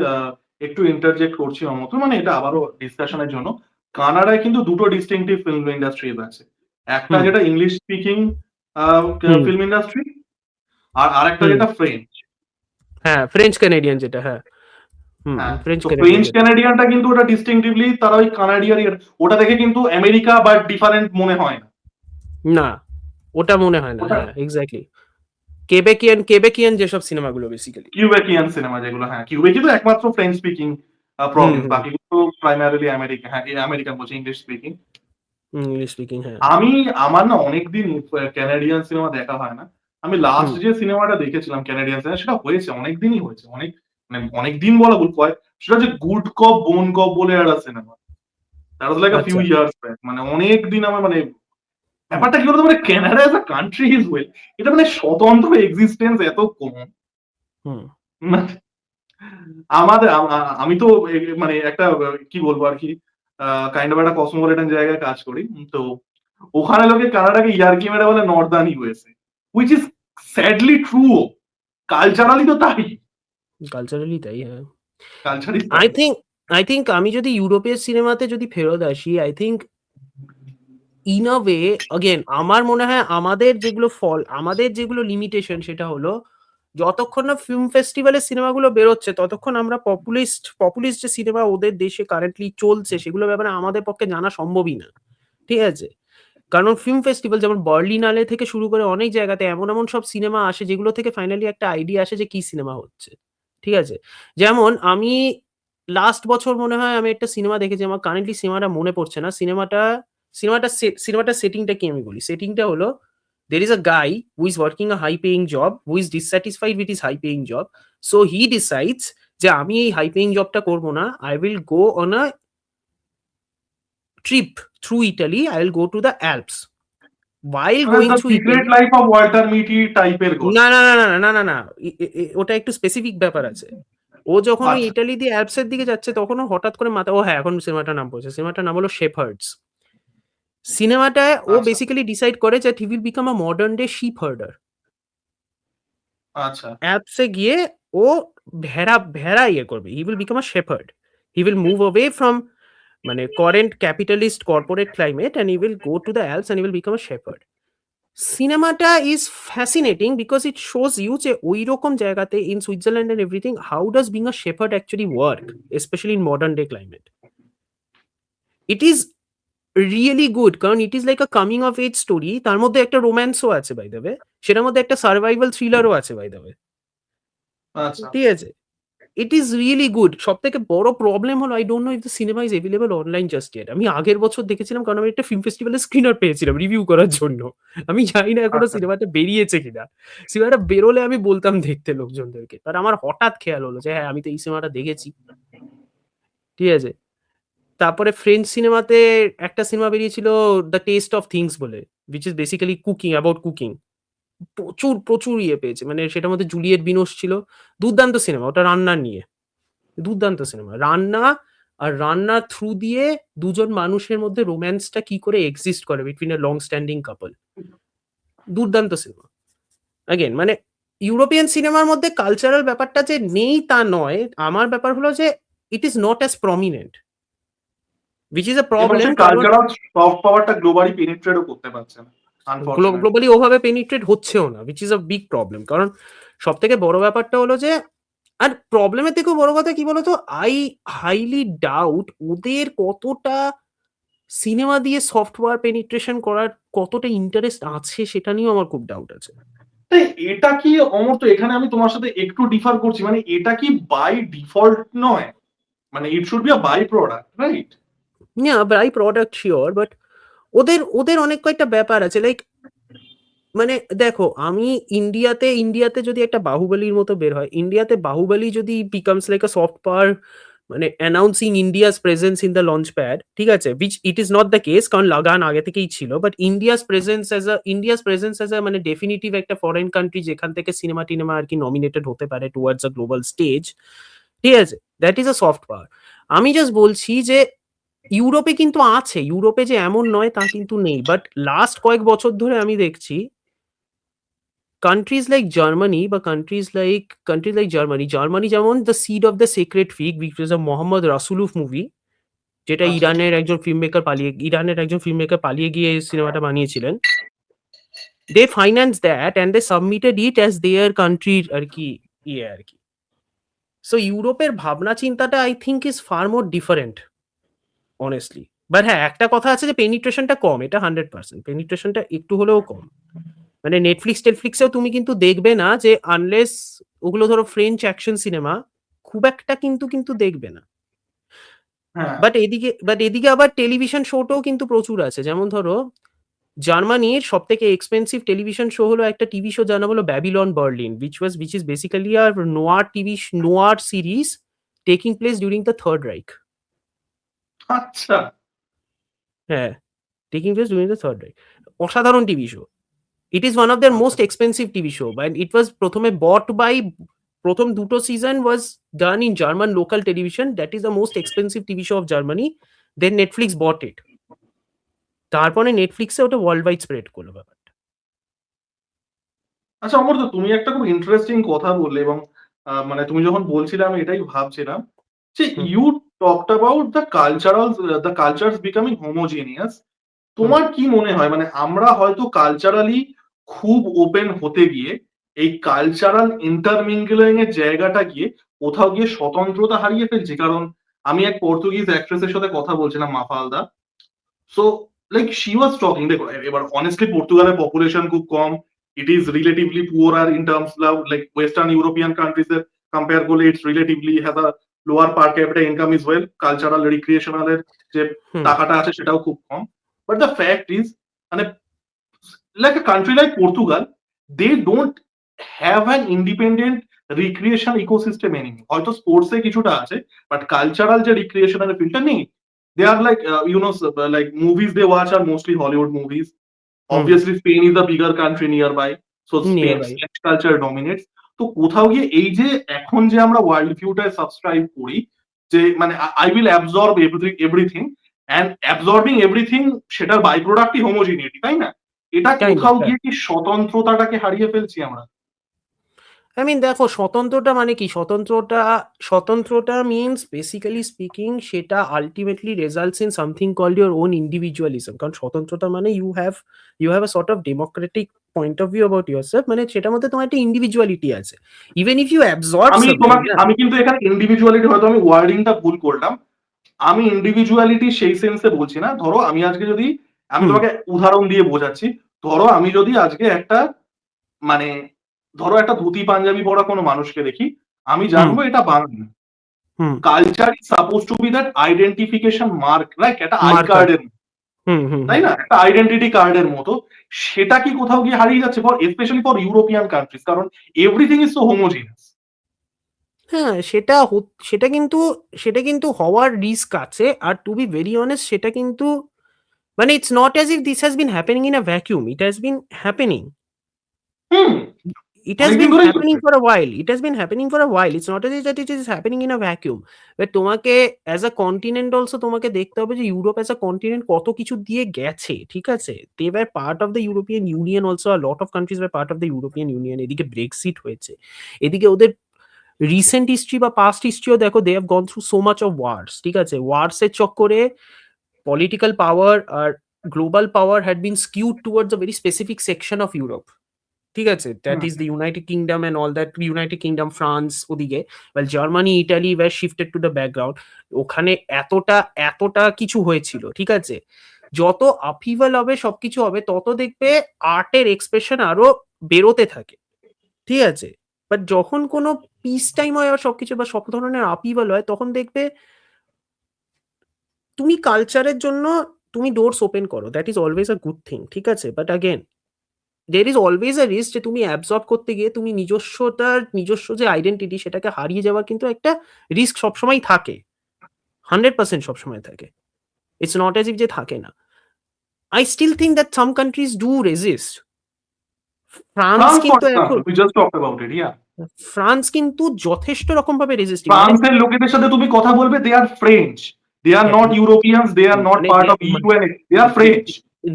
একটু ইন্টারজেক্ট করছি অমত। মানে এটা আবারও ডিসকাশনের জন্য। কানাডায় কিন্তু দুটো ডিস্টিংক্টিভ ফিল্ম ইন্ডাস্ট্রিজ আছে। একটা হুম, যেটা ইংলিশ স্পিকিং আ হুম, ফিল্ম ইন্ডাস্ট্রি, আর আরেকটা হুম। যেটা ফ্রেঞ্চ। হ্যাঁ, ফ্রেঞ্চ কানেডিয়ান যেটা হ্যাঁ। হ্যাঁ, ফ্রেঞ্চ তো কানেডিয়ান ফ্রেঞ্চ যেটা। ক্যানাডিয়ানটা কিন্তু ওটা ডিস্টিংক্টিভলি তারা ওই কানাডিয়ারই, ওটা দেখে কিন্তু আমেরিকা বা ডিফারেন্ট মনে হয় না। না, ওটা মনে হয় না। ওটা হ্যাঁ, এক্সাক্টলি। কেবেকিয়ান যেসব সিনেমাগুলো বেসিক্যালি। কিউবেকিয়ান সিনেমা যেগুলো, হ্যাঁ, কিউবেকি তো একমাত্র ফ্রেঞ্চ স্পিকিং হুম, প্রভিন্স। হুম। বাকিগুলো তো প্রাইমারিলি আমেরিকা, হ্যাঁ, আমেরিকান বলছি, ইংলিশ স্পিকিং। ইংলিশ স্পিকিং হ্যাঁ। আমি আমার না অনেকদিন ক্যানাডিয়ান সিনেমা দেখা হয় না। আমি লাস্ট হুম, যে সিনেমাটা দেখেছিলাম ক্যানাডিয়ান সিনেমা, সেটা হয়েছে অনেকদিনই হয়েছে। মানে অনেকদিন বলা ভুল, সেটা হচ্ছে গুড কপ বোন কপ বলে একটা সিনেমা। That was like a few আচ্ছা। Years back. মানে অনেকদিন আমার মানে হুম, ব্যাপারটা কি বলতো, মানে Canada as a country is well, এটা মানে স্বতন্ত্র এক্সিস্টেন্স এত কম। হুম, মানে আমাদের আমি তো মানে একটা কি বলবো আরকি, কাইন্ড অফ একটা কসমোপলিটন জায়গায় কাজ করি। তো ওখানে লোকে কানাডাকে ইয়ার্কি মেরে বলে northern USA, which is sadly true ও। কালচারালি তো তাই। কালচারালি তাই হ্যাঁ। কালচার ইজ আই তাই। থিংক আই থিংক আমি যদি ইউরোপের সিনেমাতে যদি ফেরত আসি, I think in a way again আমার মনে হয় আমাদের যেগুলো লিমিটেশন সেটা হলো যতক্ষণ না ফিল্ম ফেস্টিভ্যালের সিনেমাগুলো বেরোচ্ছে ততক্ষণ আমরা পপুলিস্ট যে সিনেমা ওদের দেশে কারেন্টলি চলছে সেগুলোর ব্যাপারে আমাদের পক্ষে জানা সম্ভবই না। ঠিক আছে? কারণ ফিল্ম ফেস্টিভ্যাল যেমন বার্লিনালে থেকে শুরু করে অনেক জায়গাতে এমন সব সিনেমা আসে যেগুলো থেকে ফাইনালি একটা আইডিয়া আসে যে কি সিনেমা হচ্ছে। ঠিক আছে? যেমন আমি লাস্ট বছর মনে হয় আমি একটা সিনেমা দেখেছি। আমার কারেন্টলি সিনেমাটা মনে পড়ছে না। সিনেমাটার সেটিংটা কি আমি বলি। সেটিংটা হলো there is a guy who is working a high paying job who is dissatisfied with his high paying job. So he decides যে আমি এই হাই পেইং জবটা করব না। I will go on a trip through Italy. I will go to the Alps. while মানে going the through secret Italy, life of Walter মিটি টাইপের গল্প। না না না না না না না, ওটা একটু স্পেসিফিক ব্যাপার আছে। ও যখন ওই আচ্ছা ইটালি দিয়ে অ্যালপসের দিকে যাচ্ছে তখন ওর হঠাৎ করে মাথা, ও হ্যাঁ এখন সিনেমাটার নাম পড়ছে, সিনেমাটার নাম হলো শেপার্ডস। সিনেমাটায় ও আচ্ছা বেসিক্যালি ডিসাইড করে যে he will become a modern day sheep herder. আচ্ছা অ্যালপসে গিয়ে ও ভেড়া ভেড়া ইয়ে করবে, he will become a shepherd, he will move away from মানে current capitalist corporate climate and he will go to the Alps and he will become a shepherd. সিনেমাটা is fascinating because it shows you যে ওই রকম জায়গাতে in Switzerland and everything how does being a shepherd actually work, specially in modern day climate. It is really good, কারণ it is like a coming of age story, তার মধ্যে একটা রোম্যান্সও আছে by the way, সেটার মধ্যে একটা survival থ্রিলারও আছে by the way, আচ্ছা। ঠিক আছে। ইট ইজ রিয়েলি গুড। সব থেকে বড় প্রবলেম হলো I don't know if the cinema is available online just yet. আমি আগের বছর দেখেছিলাম কারণ আমি একটা ফিল্ম ফেস্টিভ্যালে স্ক্রিনার পেয়েছিলাম রিভিউ করার জন্য। আমি জানি না এখনো আচ্ছা সিনেমাটা বেরিয়েছে কিনা। সিনেমাটা বেরোলে আমি বলতাম দেখতে লোকজনদেরকে, আর আমার হঠাৎ খেয়াল হলো যে হ্যাঁ আমি তো এই সিনেমাটা দেখেছি, ঠিক আছে। তারপরে ফ্রেঞ্চ সিনেমাতে একটা সিনেমা বেরিয়েছিল দ্য টেস্ট অফ থিংস বলে, which is basically cooking, about cooking. প্রচুর প্রচুর ইয়ে পেয়েছে, মানে সেটার মধ্যে জুলিয়েট বিনোশ ছিল। দুর্দান্ত সিনেমা, ওটা রান্নার নিয়ে, দুর্দান্ত সিনেমা। রান্না, আর রান্নার থ্রু দিয়ে দুজন মানুষের মধ্যে রোম্যান্সটা কি করে এক্সিস্ট করে বিটুইন এ লং স্ট্যান্ডিং কাপল। দুর্দান্ত সিনেমা। অ্যাগেন মানে ইউরোপিয়ান সিনেমার মধ্যে কালচারাল ব্যাপারটা যে নেই তা নয়, আমার ব্যাপার হলো যে ইট is not as prominent, which is a এবং প্রবলেম। সেই কারণ কালচারাল সফট পাওয়ারটা গ্লোবালি পেনিট্রেটও করতে পারছে না আনফরচুনেটলি। গ্লোবালি ওভাবে পেনিট্রেট হচ্ছেও না, which is a big problem. কারণ সব থেকে বড় ব্যাপারটা হলো যে, আর প্রবলেমের থেকেও বড় কথা কি বলতো, আই হাইলি ডাউট ওদের কতটা সিনেমা দিয়ে সফটওয়্যার পেনিট্রেশন করার কতটা ইন্টারেস্ট আছে, সেটা নিয়েও আমার খুব ডাউট আছে। তাই এটা কি অমর্ত্য, এখানে আমি তোমার সাথে একটু ডিফার করছি, মানে এটা কি বাই ডিফল্ট নয়, মানে it should be a byproduct, right? না বাই প্রোডাক্ট শিওর, বাট ওদের ওদের অনেক কয়েকটা ব্যাপার আছে, লাইক মানে দেখো আমি ইন্ডিয়াতে যদি একটা বাহুবলীর মতো বের হয়, ইন্ডিয়াতে বাহুবলী যদি becomes like a soft power, মানে announcing India's presence in the launch pad, ঠিক আছে, which it is not the case, কারণ লাগান আগে থেকেই ছিল, but India's presence as a মানে ডেফিনিটিভ একটা ফরেন কান্ট্রি যেখান থেকে সিনেমা টিনেমা আর কি নমিনেটেড হতে পারে টুয়ার্ডস আ গ্লোবাল স্টেজ, ঠিক আছে, দ্যাট ইজ আ সফট পাওয়ার। আমি জাস্ট বলছি যে ইউরোপে কিন্তু আছে, ইউরোপে যে এমন নয় তা কিন্তু নেই, বাট লাস্ট কয়েক বছর ধরে আমি দেখছি countries like Germany বা countries like Germany যেমন The Seed of the Sacred Fig, which was a Mohammad Rasoulof movie, যেটা আচ্ছা ইরানের একজন ফিল্মমেকার পালিয়ে গিয়ে এই সিনেমাটা বানিয়েছিলেন। They financed that and they submitted it as their country আর কি ইয়ে আর কি। সো ইউরোপের ভাবনা চিন্তাটা I think is far more different honestly. But হ্যাঁ একটা কথা আছে যে পেনিট্রেশনটা কম, এটা 100%, পেনিট্রেশনটা একটু হলেও কম। মানে টেটফ্লিক্সেও তুমি কিন্তু দেখবে না যে আনলেস ওগুলো ধরো ফ্রেঞ্চ অ্যাকশন সিনেমা, খুব একটা কিন্তু দেখবে না। হ্যাঁ বাট এদিকে আবার টেলিভিশন শোটাও কিন্তু প্রচুর আছে, যেমন ধরো জার্মানির সব থেকে এক্সপেন্সিভ টেলিভিশন শো হলো একটা টিভি শো, যার নাম হলো Babylon Berlin, which is basically a noir series taking place during the Third Reich. আচ্ছা হ্যাঁ, taking place during the Third Reich. অসাধারণ TV show. It is one of their most আচ্ছা expensive TV show, and it was প্রথমে bought by, প্রথম দুটো season was done in German local television. That is the most expensive TV show of Germany. Then Netflix bought it. তারপরে নেটফ্লিক্সে ওটা world wide spread করলো ব্যাপারটা। আচ্ছা অমর্ত্য, তুমি একটা খুব ইন্টারেস্টিং কথা বললে, এবং মানে তুমি যখন বলছিলে আমি এটাই ভাবছিলাম যে hmm you talked about the cultures becoming homogeneous. হুম তোমার কি মনে হয়, মানে আমরা হয়তো কালচারালি খুব ওপেন হতে গিয়ে এই কালচারাল ইন্টারমিঙ্গলিং এর জায়গাটা গিয়ে কোথাও গিয়ে স্বতন্ত্রতা হারিয়ে ফেলছি? কারণ আমি এক পর্তুগিজ অ্যাক্ট্রেসের সাথে কথা বলছিলাম, Mafalda. So like she was talking, দেখো এবার অনেস্টলি পর্তুগালের পপুলেশন খুব কম, ইট ইজ রিলেটিভলি পুয়ার, আর in terms like western European countries এর কম্পেয়ার করলে it's relatively has a lower per capita income is well, cultural recreational এর যে হুম টাকাটা আছে সেটাও খুব কম। বাট দ্য ফ্যাক্ট ইজ, মানে like a country like Portugal, they don't have an independent recreation ecosystem anymore. হয়তো স্পোর্টস এ কিছুটা আছে, বাট কালচারাল যে রিক্রিয়েশনাল ফিল্ডটা নেই। They are like like movies they watch are mostly Hollywood movies, Obviously, Spain is the bigger country nearby, so nearby Spanish culture dominates. তো কোথাও গিয়ে এই যে এখন যে আমরা ওয়ার্ল্ড ভিউটায় সাবস্ক্রাইব করি, যে মানে I will absorb everything and absorbing everything, সেটার বাই প্রোডাক্টই হোমোজিনিটি, তাই না? এটা কাইন্ড কোথাও অফ। গিয়ে কি স্বতন্ত্রতাটাকে হারিয়ে ফেলছি আমরা? আই মিন দেখো, স্বতন্ত্রটা মানে কি? স্বতন্ত্রটা মিনস বেসিক্যালি স্পিকিং সেটা ultimately results in something called your own individualism. কারণ স্বতন্ত্রতা মানে you have a sort of democratic point of view about yourself, মানে সেটার মধ্যে তোমার একটা ইন্ডিভিজুয়ালিটি আছে। Even if you absorb something, আমি কিন্তু এখানে ইন্ডিভিজুয়ালিটি, হয়তো আমি ওয়ার্ডিংটা ভুল করলাম, আমি ইন্ডিভিজুয়ালিটি সেই সেন্সে বলছি না। ধরো আমি আজকে যদি, আমি হুম তোমাকে উদাহরণ দিয়ে বোঝাচ্ছি, ধরো আমি যদি আজকে একটা মানে ধরো একটা ধুতি পাঞ্জাবি পরা কোনো মানুষকে দেখি, আমি হুম জানবো এটা Bengali. Hmm culture is suppose to be that identification mark, like একটা আই মার্কার। কার্ডের, হুম হুম তাই হুম না, একটা আইডেন্টিটি কার্ডের মতো। সেটা কি কোথাও গিয়ে হারিয়ে যাচ্ছে for specially for European countries, কারণ এভরিথিং ইজ সো হোমোজিনিয়াস। হ্যাঁ, সেটা কিন্তু হওয়ার রিস্ক আছে। আর টু বি ভেরি অনেস্ট, সেটা কিন্তু মানে it's not as if this has been happening in a vacuum. It has been happening. Hmm, It has অনেকদিন been ধরেই happening হচ্ছে। for a while. It has been happening for a while. It's not as if that it is happening in a vacuum. But তোমাকে as a continent also তোমাকে দেখতে হবে যে Europe as a continent কত কিছু দিয়ে গেছে, ঠিক আছে? They were part of the European Union also. A lot of countries were part of the European Union. এদিকে ব্রেক্সিট হয়েছে। এদিকে ওদের রিসেন্ট হিস্ট্রি বা পাস্ট হিস্ট্রিও দেখো, they have gone through so much of wars, ঠিক আছে? ওয়ার্সের চক্করে political power or global power had been skewed towards a very specific section of Europe. ঠিক আছে? That is the United Kingdom and all that. United Kingdom, France ওদিকে, well Germany, Italy were shifted to the background. ওখানে এতটা কিছু হয়েছিল, ঠিক আছে? যত upheaval হবে, সবকিছু হবে, তত দেখবে আর্টের এক্সপ্রেশন আরো বেরোতে থাকে, ঠিক আছে? বাট যখন কোনো পিস টাইম হয় আর সবকিছু বা সব ধরনের upheaval হয়, তখন দেখবে তুমি কালচারের জন্য তুমি ডোরস ওপেন করো, that is always a good thing, ঠিক আছে? But again there is always a risk যে তুমি অ্যাবজর্ব করতে গিয়ে তুমি নিজস্ব যে আইডেন্টিটি সেটাকে হারিয়ে যাওয়ার কিন্তু একটা রিস্ক সবসময় থাকে, 100% সবসময় থাকে। ইটস নট অ্যাজ ইফ যে থাকে না। I still think that some countries do resist. France France for কিন্তু এখন example, we just talked about it, yeah. France কিন্তু যথেষ্ট রকম ভাবে রেজিস্টিং, মানে ফ্রান্সের লোকেদের সাথে তুমি কথা বলবে, they are French, they are not Europeans, they are not মানে part of EU and they are French,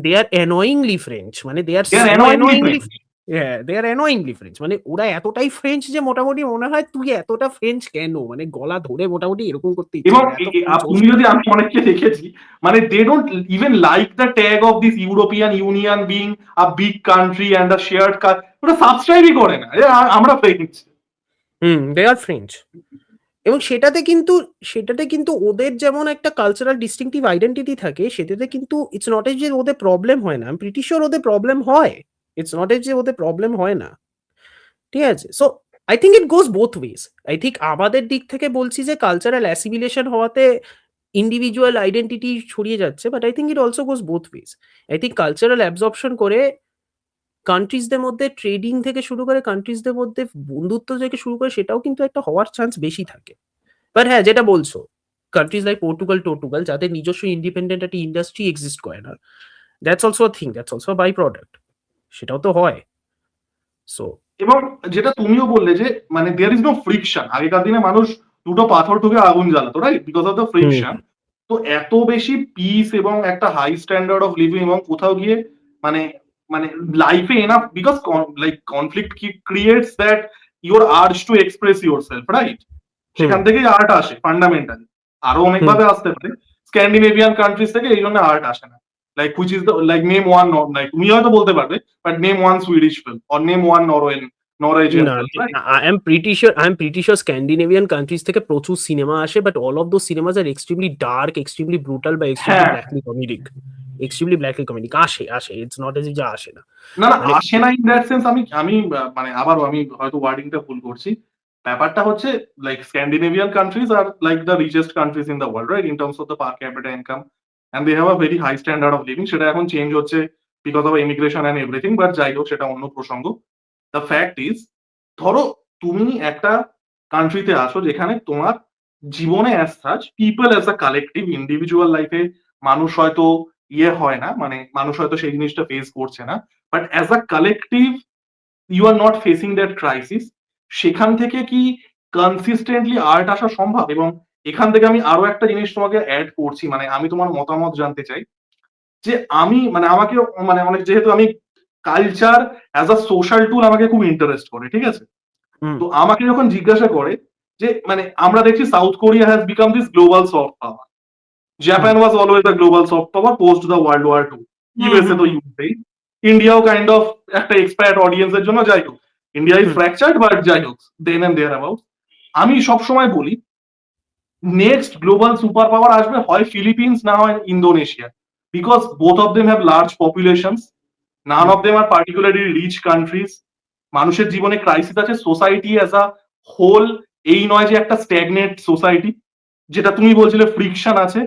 they are annoyingly French, মানে they R they R so অ্যানয়িংলি অ্যানয়িংলি, French. হ্যাঁ দে আর অ্যানয়িংলি ফ্রেঞ্চ, মানে ওরা এতটাই ফ্রেঞ্চ যে মোটামুটি মনে হয় তুই এতটা ফ্রেঞ্চ কেন, মানে গলা ধরে মোটামুটি এরকম করতে ইচ্ছে এবং করে, এত ফ্রেঞ্চ হোস তুমি কেন? যদি, আমি অনেককে দেখেছি, মানে they don't even like the tag of this European Union being a big country and a shared ওরা সাবস্ক্রাইবই করে না, আমরা ফ্রেঞ্চ। They are French. এবং সেটাতে কিন্তু ওদের যেমন একটা কালচারাল ডিস্টিংটিভ আইডেন্টিটি থাকে, সেটাতে কিন্তু ইটস নট এজ যে ওদের প্রবলেম হয় না। আমি প্রিটি শিওর ওদের প্রবলেম হয়। ইটস নট এজ যে ওদের প্রবলেম হয় না, ঠিক আছে? So I think it goes both wedge. I think আমাদের দিক থেকে বলছি যে কালচারাল অ্যাসিমিলেশন হওয়াতে ইন্ডিভিজুয়াল আইডেন্টিটি ছড়িয়ে যাচ্ছে, but I think it also goes both wedge. I think cultural absorption করে কান্ট্রিজদের মধ্যে ট্রেডিং থেকে শুরু করে, কান্ট্রিজদের মধ্যে বন্ধুত্ব থেকে শুরু করে, সেটাও কিন্তু একটা হওয়ার চান্স বেশি থাকে। বাট হ্যাঁ, যেটা বলছো, কান্ট্রিজ লাইক পর্তুগাল যাদের নিজস্ব ইন্ডিপেন্ডেন্ট একটা ইন্ডাস্ট্রি এক্সিস্ট করে না, that's also a thing, that's also a byproduct. সেটাও তো হয়। সো এবং যেটা তুমিও বললে যে মানে দেয়ার ইজ নো ফ্রিকশন, আগেকার দিনে মানুষ দুটো পাথর ঠুকে আগুন জ্বালাতো, right, because of the friction. তো এত বেশি পিস এবং একটা হাই স্ট্যান্ডার্ড অফ লিভিং, এবং কোথাও গিয়ে মানে মানে লাইফে enough, because like conflict creates that your urge to express your self, right? সেখান থেকেই আর্ট আসে ফান্ডামেন্টালি। আরো অনেকভাবে আসতে পারে, স্ক্যান্ডিনেভিয়ান কান্ট্রিজ থেকে এই জন্য আর্ট আসে না। Like which is the, like name one, like তুমি হয়তো বলতে পারবে, but name one Swedish film or name one Norwegian না, film, right? I am pretty sure Scandinavian countries থেকে প্রচুর সিনেমা আসে, but all of those cinemas are extremely dark, extremely brutal বা extremely হ্যাঁ, ব্ল্যাকলি কমেডিক। আসে, it's not as if যে আসে না। না না, মানে আসে না ইন দ্যাট সেন্স। আমি আমি মানে আবারও আমি হয়তো ওয়ার্ডিংটা ভুল করছি। ব্যাপারটা হচ্ছে লাইক স্ক্যান্ডিনেভিয়ান কান্ট্রিজ আর like the richest countries in the world, right, in terms of the per capita income, and they have a very high standard of living. সেটা এখন চেঞ্জ হচ্ছে because of immigration and everything, but যাই হোক, সেটা অন্য প্রসঙ্গ। The fact is, ধরো তুমি একটা কান্ট্রিতে আসো যেখানে তোমার জীবনে as such people as a collective individual লাইফে মানুষ হয়তো ইয়ে হয় না, মানে মানুষ হয়তো সেই জিনিসটা ফেস করছে না, but as a collective you are not facing that crisis. সেখান থেকে কি কনসিস্টেন্টলি আর্ট আসা সম্ভব? এবং এখান থেকে আমি আরো একটা জিনিস তোমাকে অ্যাড করছি, মানে আমি তোমার মতামত জানতে চাই যে আমি মানে আমাকে মানে অনেক, যেহেতু আমি কালচার অ্যাজ আ সোশ্যাল টুল আমাকে খুব ইন্টারেস্ট করে, ঠিক আছে? হুম তো আমাকে যখন জিজ্ঞাসা করে যে মানে আমরা দেখছি South Korea has become this global soft power, hmm Japan was always the global soft power post the World War two, hmm USA hmm তো ইউএসএ, ইন্ডিয়াও কাইন্ড অফ একটা এক্সপায়ার্ড অডিয়েন্সের জন্য, যাই হোক India is hmm fractured, but যাই হোক দেন and there about. আমি সবসময় বলি নেক্সট গ্লোবাল সুপার পাওয়ার আসবে হয় ফিলিপিন্স না হয় Indonesia, because both of them have large populations, none hmm of them are particularly rich countries, মানুষের জীবনে ক্রাইসিস আছে, সোসাইটি অ্যাজ আ হোল এই নয় যে একটা স্ট্যাগনেট সোসাইটি, যেটা তুমি বলছিলে ফ্রিকশন আছে।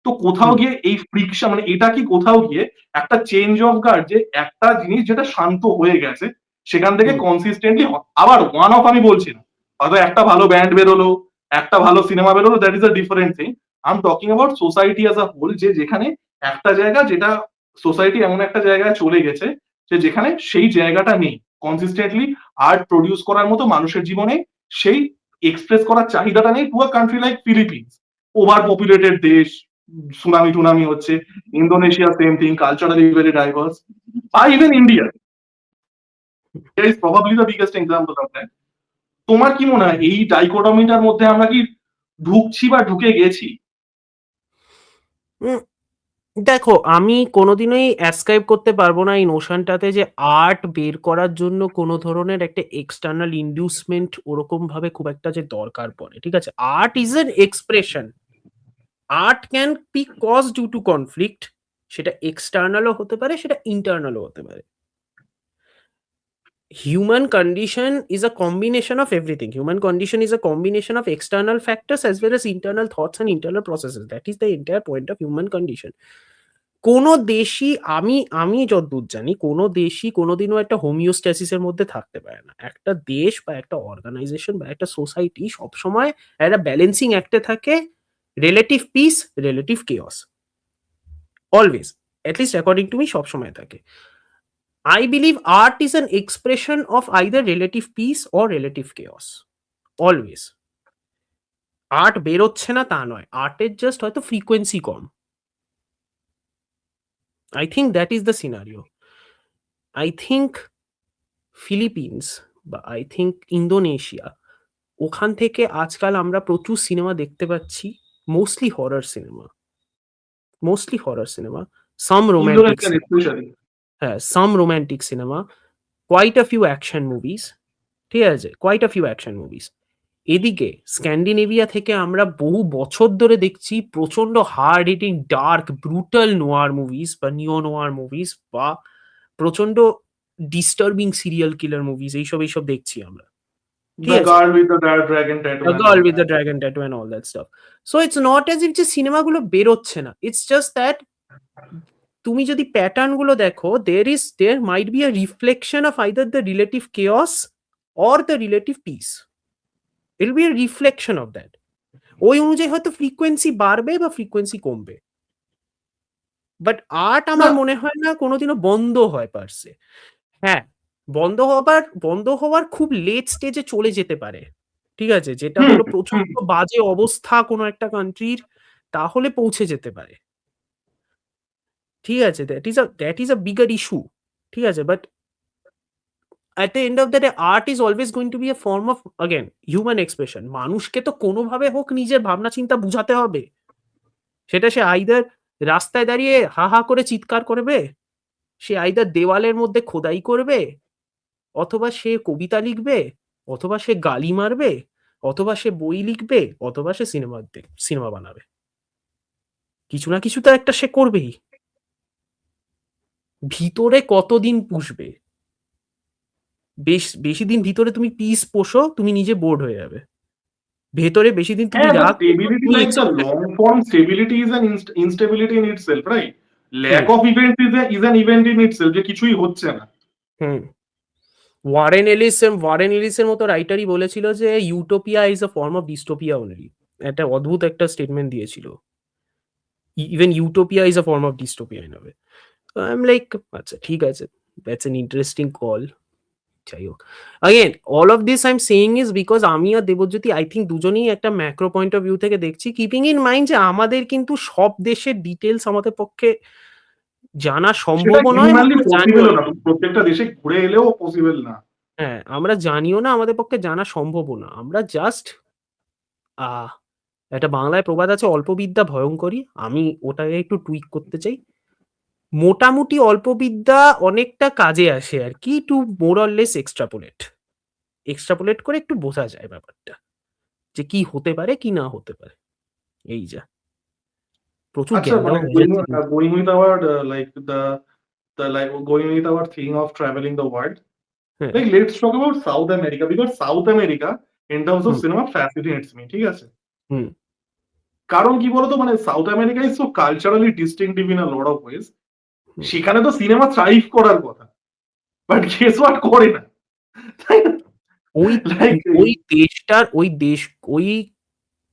তো কোথাও হুম গিয়ে এই ফ্রিকশন মানে এটা কি কোথাও গিয়ে একটা চেঞ্জ অফ গার্ড, যে একটা জিনিস যেটা শান্ত হয়ে গেছে সেখান থেকে হুম কনসিস্টেন্টলি, আবার ওয়ান অফ আমি বলছি না, হয়তো একটা ভালো ব্যান্ড বেরোলো, একটা ভালো সিনেমা বেরোলো, that is a different thing. I am talking about society as a whole, যে যেখানে একটা জায়গা, যেটা সোসাইটি এমন একটা জায়গায় চলে গেছে যে যেখানে সেই জায়গাটা নেই কনসিস্টেন্টলি আর্ট প্রডিউস করার মতো, মানুষের জীবনে সেই এক্সপ্রেস করার চাহিদাটা নেই। To a country like Philippines, over populated দেশ, সুনামি টুনামি হচ্ছে, Indonesia same thing, culturally very diverse, বা even India is probably the biggest example of that. তোমার কি মনে হয় এই ডাইকোটমিটার মধ্যে আমরা কি ঢুকছি বা ঢুকে গেছি? হুম। দেখো, আমি কোনোদিনই অ্যাসক্রাইব করতে পারবো না এই নোশনটাতে যে আর্ট বের করার জন্য কোনো ধরনের একটা এক্সটার্নাল ইন্ডিউসমেন্ট ওরকম ভাবে খুব একটা যে দরকার পড়ে। ঠিক আছে, art is an expression, art can be cause due to conflict, সেটা এক্সটার্নালও হতে পারে, সেটা ইন্টারনালও হতে পারে। Human condition is a combination of everything. Human condition is a combination of external factors as well as internal thoughts and internal processes. That is the entire point of human condition. কোনো দেশই, আমি আমি যতদূর জানি, কোনো দেশই কোনোদিনও একটা হোমিওস্ট্যাসিসের মধ্যে থাকতে পারে না। একটা দেশ বা একটা অর্গানাইজেশন বা একটা সোসাইটি সবসময় একটা ব্যালেন্সিং অ্যাক্টে থাকে, relative piece, relative chaos, always, at least according to me সবসময় থাকে। I believe art is an expression of either relative peace or relative chaos. Always. Art বেরোচ্ছে না তা নয়, আর্টের জাস্ট হয়তো ফ্রিকোয়েন্সি কম। I think that is the scenario. I think Philippines বা আই থিঙ্ক ইন্দোনেশিয়া, ওখান থেকে আজকাল আমরা প্রচুর সিনেমা দেখতে পাচ্ছি, mostly horror cinema, mostly horror cinema, some romantic Indonesian cinema, specially. হ্যাঁ some romantic cinema, quite a few action movies, ঠিক আছে, quite a few action movies. এদিকে স্ক্যান্ডিনেভিয়া থেকে আমরা বহু বছর ধরে দেখছি প্রচন্ড hard hitting dark brutal noir movies বা নিও নোয়ার মুভিজ বা প্রচন্ড ডিস্টার্বিং সিরিয়াল কিলার মুভিজ, এইসব এইসব দেখছি আমরা। ঠিক দ্য আছে, girl with the dragon tattoo the and girl all with the that. Dragon tattoo and all that stuff. So it's not as if যে সিনেমাগুলো বেরোচ্ছে না, ইটস জাস্ট দ্যাট তুমি যদি প্যাটার্ন গুলো দেখো, there might be a reflection of either the relative chaos or the relative peace. It will be a reflection of that. ওই অনুযায়ী হয়তো ফ্রিকোয়েন্সি বাড়বে বা ফ্রিকোয়েন্সি কমবে, বাট আর্ট না, আমার মনে হয় না কোনোদিনও বন্ধ হয় পারছে। হ্যাঁ, বন্ধ হওয়ার খুব লেট স্টেজে চলে যেতে পারে, ঠিক আছে, যেটা হুম হলো হুম। প্রচন্ড বাজে অবস্থা কোনো একটা কান্ট্রির, তাহলে পৌঁছে যেতে পারে, ঠিক আছে, that is a bigger issue, ঠিক আছে, but at the end of the day art is always going to be a form of, again, human expression. মানুষকে তো কোনোভাবে হোক নিজের ভাবনা চিন্তা বুঝাতে হবে, সেটা সে আইদার রাস্তায় দাঁড়িয়ে হা হা করে চিৎকার করবে, সে আইদার দেওয়ালের মধ্যে খোদাই করবে, অথবা সে কবিতা লিখবে, অথবা সে গালি মারবে, অথবা সে বই লিখবে, অথবা সে সিনেমা বানাবে। কিছু না কিছু তো একটা সে করবেই। ভিতরে কতদিন পুষবে? বেশি দিন ভিতরে তুমি পিস পোষো, তুমি নিজে বোর্ড হয়ে যাবে। ভেতরে বেশি দিন তুমি হ্যাঁ, but রাখো, stability, তুমি like the express. long form stability is an instability in itself, right? Hmm Lack of event is an event in itself, যে কিছুই হচ্ছে না। হুম ওয়ারেন এলিসের মতো রাইটারই বলেছিল যে utopia is a form of dystopia only. একটা অদ্ভুত একটা স্টেটমেন্ট দিয়েছিল। Even utopia is a form of dystopia in a way. So I'm like, আচ্ছা ঠিক আছে, that's an interesting call. যাই হোক, again all of this I'm saying is because আমি আর দেবজ্যোতি I think দুজনেই একটা ম্যাক্রো পয়েন্ট অফ ভিউ থেকে দেখছি, কিপিং ইন মাইন্ড যে আমাদের কিন্তু সব দেশের ডিটেলস আমাদের পক্ষে জানা সেটা সম্ভব নয়, হিউম্যানলি আমরা জানিও পসিবল না। না, প্রত্যেকটা দেশে ঘুরে এলেও পসিবল না। হ্যাঁ, আমরা জানিও না, আমাদের পক্ষে জানা সম্ভবও না। আমরা জাস্ট একটা বাংলায় প্রবাদ আছে, অল্প বিদ্যা ভয়ঙ্করী। আমি ওটাকে একটু টুইক করতে চাই। মোটামুটি অল্প বিদ্যা অনেকটা কাজে আসে আরকি, to more or less extrapolate. Extrapolate করে একটু বোঝা যায় ব্যাপারটা। যে কি হতে পারে, কি না হতে পারে। এই যা। প্রচুর আচ্ছা, জ্ঞান মানে দেওয়া হয়ে যাচ্ছে কিন্তু। going with our like the like going with our thing of traveling the world. হ্যাঁ, Like let's talk about South America, because South America in terms of hmm, cinema fascinates me, ঠিক আছে? হুম, কারণ কি বলতো, মানে South America is so culturally distinctive in a lot of ways. Hmm. সেখানে তো cinema thrive করার কথা, বাট গেস হোয়াট করে না, তাই না? ওই লাইক ওই দেশটার ওই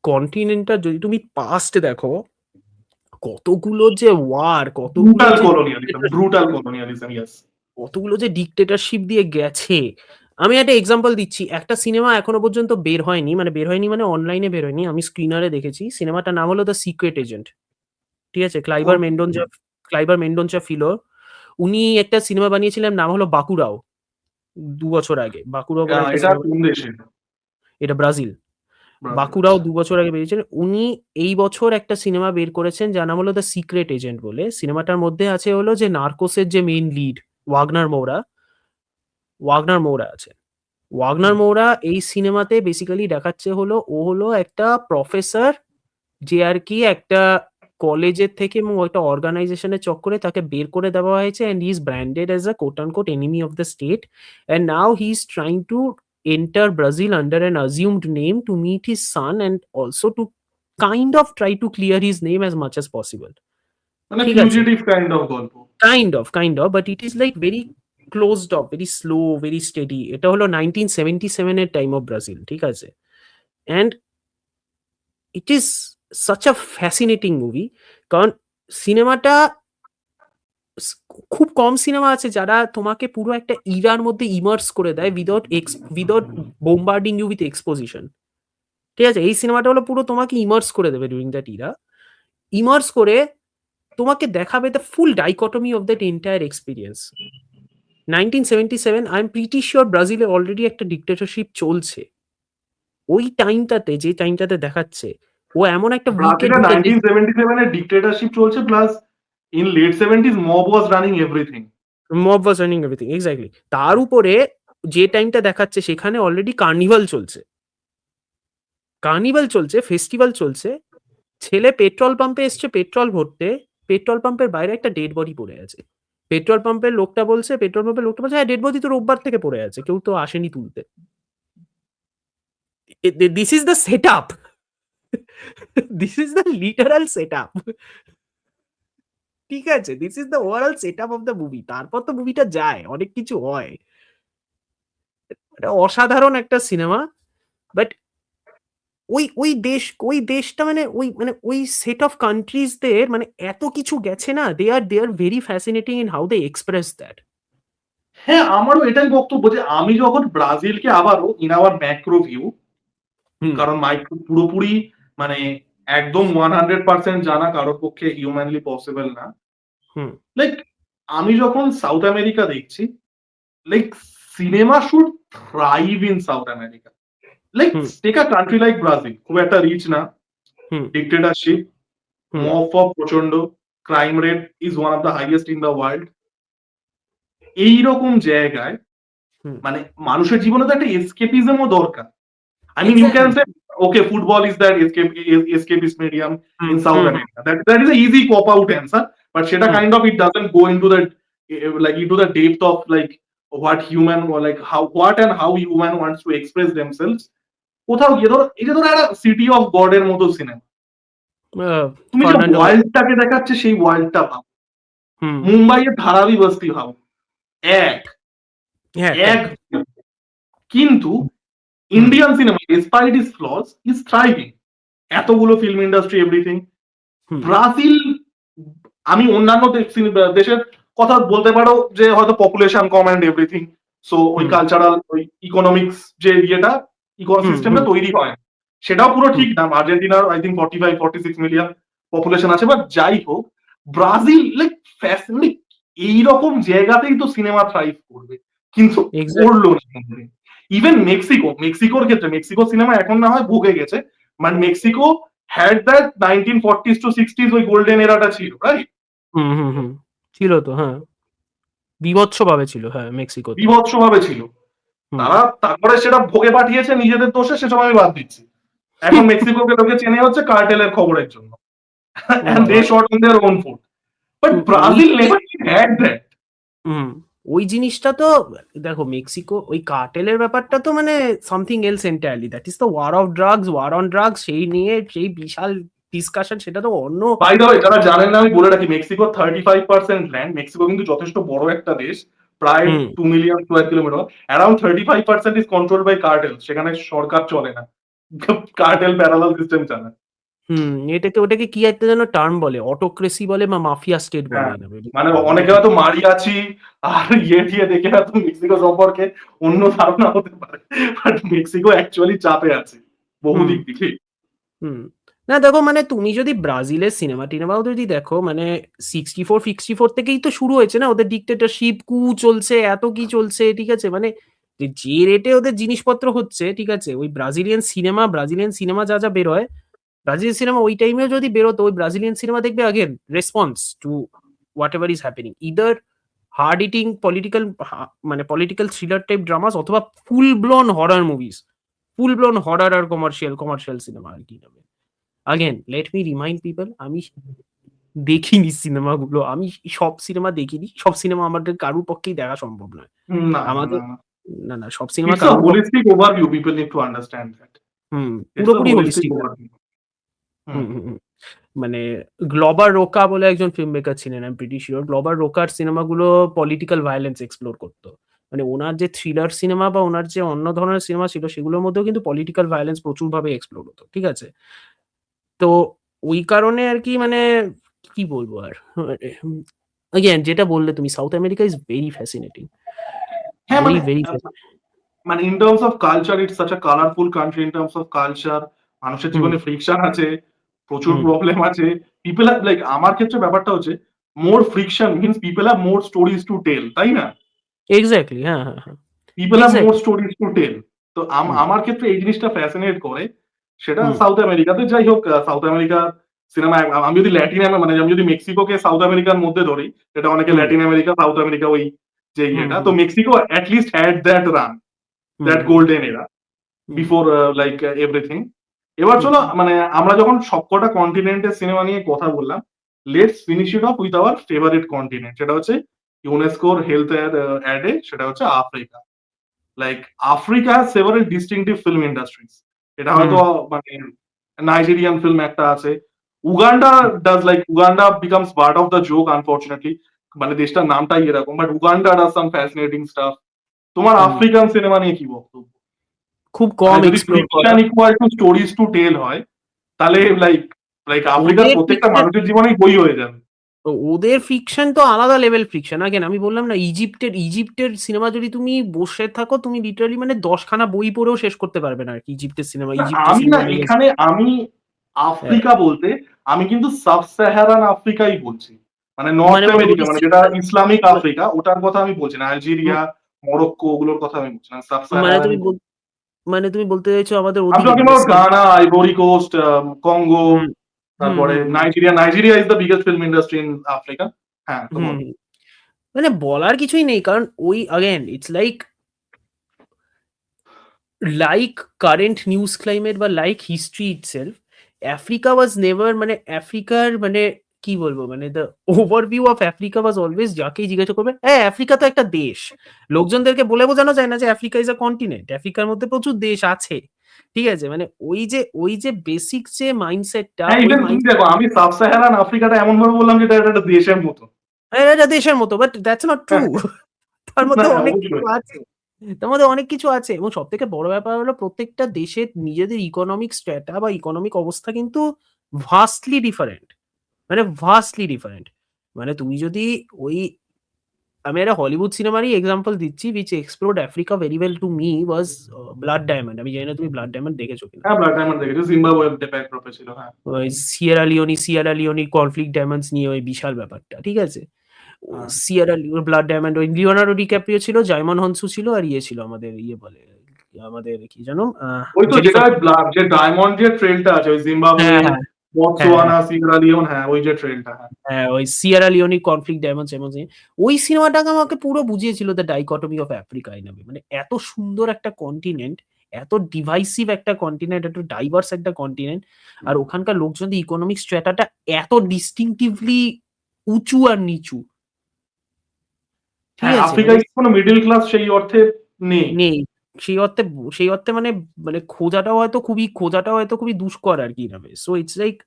কন্টিনেন্টটার যদি তুমি পাস্ট দেখো, কতগুলো যে ওয়ার, কতগুলো ব্রুটাল যে কলোনিয়ালিজম, ব্রুটাল কলোনিয়ালিজম, ইয়েস। কতগুলো যে ডিক্টেটরশিপ দিয়ে গেছে। আমি একটা এক্সাম্পল দিচ্ছি। একটা সিনেমা এখনো পর্যন্ত বের হয়নি, মানে অনলাইনে বের হয়নি। আমি স্ক্রিনারে দেখেছি। সিনেমাটার নাম হলো 'দ্য সিক্রেট এজেন্ট'। ঠিক আছে? Kleber Mendonça Filho. উনি একটা সিনেমা বানিয়েছিলেন, নাম হলো 'বাকুরাও'। ২ বছর আগে। 'বাকুরাও' বলে একটা এটা সিনেমা। কোন দেশে? এটা ব্রাজিল। ব্রাজিল, 'বাকুরাও' আচ্ছা। ২ বছর আগে বেরিয়েছিল। উনি এই বছর একটা সিনেমা বের করেছেন যার নাম হলো 'দ্য সিক্রেট এজেন্ট' বলে। সিনেমাটার মধ্যে আছে হলো যে নার্কোসের যে মেইন লিড ওয়াগনার মৌরা আছে। ওয়াগনার মৌরা এই সিনেমাতে বেসিক্যালি দেখাচ্ছে হলো, ও হলো একটা প্রফেসর যে আরকি একটা কলেজের থেকে এবং একটা অর্গানাইজেশনের চক্করে তাকে বের করে দেওয়া হয়েছে, and he is branded as a quote unquote enemy of the state, and now he is trying to enter Brazil under an assumed name to meet his son and also to kind of try to clear his name as much as possible. মানে ঠিক আছে? Fugitive kind of গল্প। Kind of, but it is like very closed off, very slow, very steady. এটা হলো 1977 এর time of Brazil. ঠিক আছে? And it is such a fascinating movie, কারণ সিনেমাটা স খুব কম সিনেমা আছে যারা তোমাকে পুরো একটা ইরার মধ্যে ইমার্স করে দেয় উইথআউট বোম্বার্ডিং ইউ উইথ এক্সপোজিশন। ঠিক আছে? এই সিনেমাটা হলো পুরো তোমাকে ইমার্স করে দেবে ডিউরিং দ্যাট ইরা। ইমার্স করে তোমাকে দেখাবে the full dichotomy of that entire experience. 1977 I am pretty sure ব্রাজিলে অলরেডি একটা ডিক্টেটরশিপ চলছে। ওই টাইমটাতে, যে টাইমটাতে দেখাচ্ছে, ও এমন একটা উইকে ব্রাজিলে ঢুকে গেছে। 1977 এ ডিক্টেটরশিপ চলছে, plus in late 70s mob was running everything. Mob was running everything, exactly. তার উপরে যে টাইমটা দেখাচ্ছে সেখানে অলরেডি কার্নিভাল চলছে, ফেস্টিভাল চলছে। ছেলে পেট্রোল পাম্পে এসছে পেট্রোল ভরতে, পেট্রোল পাম্পের বাইরে একটা ডেড বডি পড়ে আছে। পেট্রোল পাম্পের লোকটা বলছে, হ্যাঁ ডেড বডি তো রোববার থেকে পড়ে আছে, কেউ তো আসেনি তুলতে। This is the set up. This is the literal set up. ঠিক আছে? This is the overall set up of the movie. তারপর তো মুভিটা যায়, অনেক কিছু হয়। এটা অসাধারণ একটা সিনেমা। বাট ওই দেশটা ওই সেট অফ কান্ট্রিজ দের মানে এত কিছু গেছে না, they are very fascinating in how they express that. হ্যাঁ, আমারও এটাই বক্তব্য যে আমি যখন ব্রাজিলকে আবারও in our macro view, hmm, কারণ মাইক্রো পুরোপুরি মানে একদম 100% জানা কারোর পক্ষে হিউম্যানলি পসিবল না। হুম, লাইক আমি যখন সাউথ আমেরিকা দেখছি, like cinema should thrive in South America. Like hmm, take a country like Brazil, খুব একটা রিচ না, হুম, ডিক্টেটরশিপ, হুম, মব ফব প্রচন্ড, crime rate is one of the highest in the world. এইরকম জায়গায় হুম, মানে মানুষের জীবনে তো একটা এসকেপিজমও দরকার। I mean, you can exactly. say, okay, football is that escapist medium hmm, in South hmm, hmm, America. That is an easy cop out answer, but সেটা হুম, kind of it doesn't go into the like into the depth of like what human or like how human wants to express themselves. কোথাও গিয়ে ধরো এই যে ধরো একটা city of god এর মতো সিনেমা, তুমি যে ফার্নান্ডো। ওয়ার্ল্ডটাকে দেখাচ্ছে সেই ওয়ার্ল্ডটা ভাবো। হুম, মুম্বাইয়ের ধারাবি বস্তি ভাবো, এক হ্যাঁ, এক কিন্তু hmm, Indian cinema despite its flaws is thriving. এতগুলো film industry everything. Hmm, Brazil আমি অন্যান্য দেশের কথা বলতে পারো যে হয়তো পপুলেশন কম অ্যান্ড এভরিথিং, সো ওই হুম কালচারাল ওই ইকোনমিক্স যে ইয়েটা হুম ইকোসিস্টেমটা হুম তৈরি হয় না। সেটাও পুরো হুম ঠিক না, আর্জেন্টিনার আই থিঙ্ক 45-46 মিলিয়ন পপুলেশন আছে, বাট যাই হোক ব্রাজিল লাইক ফ্যাসিনেট, এইরকম জায়গাতেই তো সিনেমা থ্রাইভ করবে, কিন্তু এক্স্যাক্টলি করলো না। ইভেন মেক্সিকোর ক্ষেত্রে মেক্সিকো সিনেমা এখন না হয় ভুগে গেছে, but Mexico had that 1940s to 60s ওই গোল্ডেন এরাটা ছিল, রাইট? হুম হুম হুম ছিল তো, হ্যাঁ, বিভৎসভাবে ছিল, হ্যাঁ, মেক্সিকোতে। বিভৎসভাবে ছিল। হুম তারা তারপরে সেটা ভোগে পাঠিয়েছে নিজেদের দোষে, সেসব আমি বাদ দিচ্ছি। এখন মেক্সিকোকে লোকে চেনে হচ্ছে কার্টেলের খবরের জন্য, ও and they বাবা, shot on their own foot. But ওই Brazil never had that. হুম ওই জিনিসটা তো, দেখো মেক্সিকো ওই কার্টেলের ব্যাপারটা তো মানে something else entirely, that is the war of drugs, war on drugs, সেই নিয়ে সেই বিশাল ডিসকাশন, সেটা তো অন্য। বাই দ্য ওয়ে, যারা জানেন না আমি বলে রাখি, মেক্সিকো 35% ল্যান্ড, মেক্সিকো কিন্তু যথেষ্ট বড় একটা দেশ, প্রায় hmm 2 million square kilometre, around 35% is control by cartel, সেখানে সরকার চলে না, কার্টেল প্যারালাল সিস্টেম চালায়। এটাকে ওটাকে কি একটা যেন টার্ম বলে, অটোক্রেসি বলে বা মাফিয়া স্টেট বলে হ্যাঁ, না মানে মানে অনেকে হয়তো মারিয়াছি আর ইয়ে টিয়ে দেখে হয়তো মেক্সিকো সম্পর্কে অন্য ধারণা হতে পারে, বাট মেক্সিকো অ্যাকচুয়ালি চাপে আছে বহু হুম দিক থেকে। হুম না দেখো, মানে তুমি যদি ব্রাজিলের সিনেমা টিনেমাও যদি দেখো, মানে 64 থেকেই তো শুরু হয়েছে না ওদের ডিক্টেটরশিপ, কু চলছে, এত কি চলছে, ঠিক আছে, মানে যে রেটে ওদের জিনিসপত্র হচ্ছে, ঠিক আছে, ওই ব্রাজিলিয়ান সিনেমা যা যা বেরোয়, ব্রাজিল সিনেমা ওই টাইমেও যদি বেরোতো, ওই ব্রাজিলিয়ান সিনেমা দেখবে again response to what ever is happening, either hard eating political, মানে পলিটিক্যাল থ্রিলার টাইপ ড্রামাস, অথবা ফুল ব্লোন হরার মুভিজ, ফুল ব্লোন হরার আর কমার্শিয়াল সিনেমা আর কি নামে। Again let me remind people, আমি দেখিনি সিনেমাগুলো, আমি সব সিনেমা দেখিনি, সব সিনেমা আমাদের কারুর পক্ষেই দেখা সম্ভব নয় না, না, আমাদের। না, না। না না, সব সিনেমা It's a কারুর পক্ষে। holistic overview. People need to understand that. It's a পুরোপুরি holistic হোলিস্টিক। overview. হুম হুম। হুম হুম। মানে গ্লবার রোকা বলে একজন ফিল্ম মেকার ছিলেন, আমি প্রিটি শিওর গ্লবার রোকার সিনেমাগুলো পলিটিক্যাল ভায়োলেন্স এক্সপ্লোর করতো। মানে ওনার যে থ্রিলার সিনেমা বা ওনার যে অন্য ধরনের সিনেমা ছিল, সেগুলোর মধ্যেও কিন্তু পলিটিক্যাল ভায়োলেন্স প্রচুরভাবে এক্সপ্লোর হতো, ঠিক আছে। তো ওই কারণে আর কি, মানে কি বলবো আর, again যেটা বললে তুমি, south America is very fascinating, হ্যাঁ, ভেরি মানে ভেরি মানে in terms of culture, it's such a colorful country in terms of culture. মানুষের হুম জীবনে ফ্রিকশন আছে, প্রচুর হুম প্রবলেম আছে। পিপল হ্যাভ লাইক, আমার ক্ষেত্রে ব্যাপারটা হচ্ছে more friction means people have more stories to tell, তাই না? এক্স্যাক্টলি, হ্যাঁ হ্যাঁ হ্যাঁ, people have more exactly. Stories to tell. তো হুম আমার ক্ষেত্রে এই জিনিসটা ফ্যাসিনেট করে, সেটা হুম সাউথ আমেরিকাতে। যাই হোক, সাউথ আমেরিকা সিনেমা, আমি যদি মানে আমি যদি মেক্সিকোকে সাউথ আমেরিকার মধ্যে ধরি, এটা অনেকে hmm Latin America South America ওই যে হুম ইয়েটা, তো hmm Mexico at least had that run, hmm that hmm golden era hmm before like everything. এবার হুম চলো, মানে আমরা যখন সবকটা কন্টিনেন্টের সিনেমা নিয়ে কথা বললাম, let's finish it off with our favourite continent, সেটা হচ্ছে ইউনেস্কোর হেলথ অ্যাডে, সেটা হচ্ছে Africa. Like Africa has several distinctive film industries. এটা হয়তো হুম মানে নাইজেরিয়ান ফিল্ম একটা আছে, Uganda does, like Uganda becomes part of the joke unfortunately, মানে দেশটার নামটাই এরকম, but Uganda does some fascinating staff. তোমার হুম আফ্রিকান সিনেমা নিয়ে কি বক্তব্য? খুব মানে কম যদি এক্সপ্লোর করা। Friction equal to stories to tell হয়, তাহলে লাইক লাইক আফ্রিকার ওদের প্রত্যেকটা ফিকশন, মানুষের জীবনেই বই হয়ে যাবে। ওদের ফিকশন তো আলাদা লেভেল ফিকশন। আগেন আমি বললাম না, ইজিপ্টের সিনেমা যদি তুমি বসে থাকো, তুমি লিটারালি মানে 10খানা বই পড়েও শেষ করতে পারবে না আর কি, না, ইজিপ্টের আমি না সিনেমা নিয়ে। এখানে আমি হ্যাঁ, আফ্রিকা বলতে আমি কিন্তু সাব সাহারান আফ্রিকাই বলছি, মানে নর্থ মানে আমেরিকা, ওই মানে যেটা ইসলামিক আফ্রিকা ওটার কথা আমি বলছি না, আলজেরিয়া, মরক্কো ওগুলোর কথা আমি বলছি না, সাব মানে সাহারান। মানে তুমি বলতে চাইছো আমাদের আমি ওদিকে টকিং মানে about Ghana, Ivory Coast, Congo, hmm hmm তারপরে hmm hmm Nigeria is the biggest film industry in Africa. হ্যাঁ, তো হুম বলো। হুম। মানে বলার কিছুই নেই, কারণ ওই again it's like current news climate বা like history itself, Africa was never, মানে আফ্রিকার মানে কি বলবো, মানে the overview of Africa was always, যাকেই জিজ্ঞাসা করবে, হ্যাঁ আফ্রিকা তো একটা দেশ, লোকজনদেরকে বলে বোঝানো যায় না যে আফ্রিকা ইজ আ কন্টিনেন্ট, আফ্রিকার মধ্যে প্রচুর দেশ আছে, ঠিক আছে, মানে ওই যে বেসিক যে মাইন্ডসেটটা, হ্যাঁ, ওই ইভেন তুমি মাইন্ডসেট, দেখো, আমি সাব সাহারান আফ্রিকাটা এমন ভাবে বললাম যে এটা একটা দেশের মতো। এটা দেশের মতো, বাট দ্যাটস নট ট্রু। হ্যাঁ, তার না, মধ্যে না, অনেক কিছু অবশ্যই। আছে, তার মধ্যে অনেক কিছু আছে, এবং সব থেকে বড় ব্যাপার হলো প্রত্যেকটা দেশের নিজেদের ইকোনমিক স্ট্যাটা বা ইকোনমিক অবস্থা কিন্তু ভাস্টলি ডিফারেন্ট, মানে ভাস্টলি ডিফারেন্ট। মানে তুমি যদি ওই আমি একটা হলিউড সিনেমারই এক্সাম্পল দিচ্ছি which explored Africa very well to me was blood diamond. আমি জানি না তুমি ব্লাড ডায়মন্ড দেখেছো কিনা? হ্যাঁ, ব্লাড ডায়মন্ড দেখেছি, জিম্বাবুয়েতে ব্যাকড্রপ ছিল। হ্যাঁ, ওই সিয়েরা লিওনির কনফ্লিক্ট ডায়মন্ডস নিয়ে ওই বিশাল ব্যাপারটা। ঠিক আছে? ও হ্যাঁ। ব্লাড ডায়মন্ড ওই লিওনার্দো ডিক্যাপ্রিও ছিল, জাইমন হনসু ছিল আর ইয়ে ছিল আমাদের ইয়ে বলে আমাদের কি জানো ওই তো যেটা জেনিফার। যে ডায়মন্ড যে ট্রেলটা আছে ওই জিম্বাবুয়ে, হ্যাঁ, হ্যাঁ, হ্যাঁ, বতসোয়ানা, সিয়েরা লিওন, হ্যাঁ ওই যে ট্রেলটা। হ্যাঁ, হ্যাঁ, ওই সিয়েরা লিওনির কনফ্লিক্ট ডায়মন্ডস এমন ওই সিনেমাটাকে আমাকে পুরো বুঝিয়েছিল the dichotomy of Africa in a way. মানে এত সুন্দর একটা কন্টিনেন্ট, এত ডিভাইসিভ একটা কন্টিনেন্ট, এত ডাইভার্স একটা কন্টিনেন্ট, আর ওখানকার লোকজনদের ইকোনমিক স্ট্র্যাটাটা এত ডিস্টিংটিভলি উঁচু আর নিচু। ঠিক হ্যাঁ, আছে? মানে আফ্রিকায় কোনো মিডল ক্লাস সেই অর্থে নেই। নেই। সেই অর্থে মানে খোঁজাটাও হয়তো খুবই দুষ্কর আরকি in a way. So it's like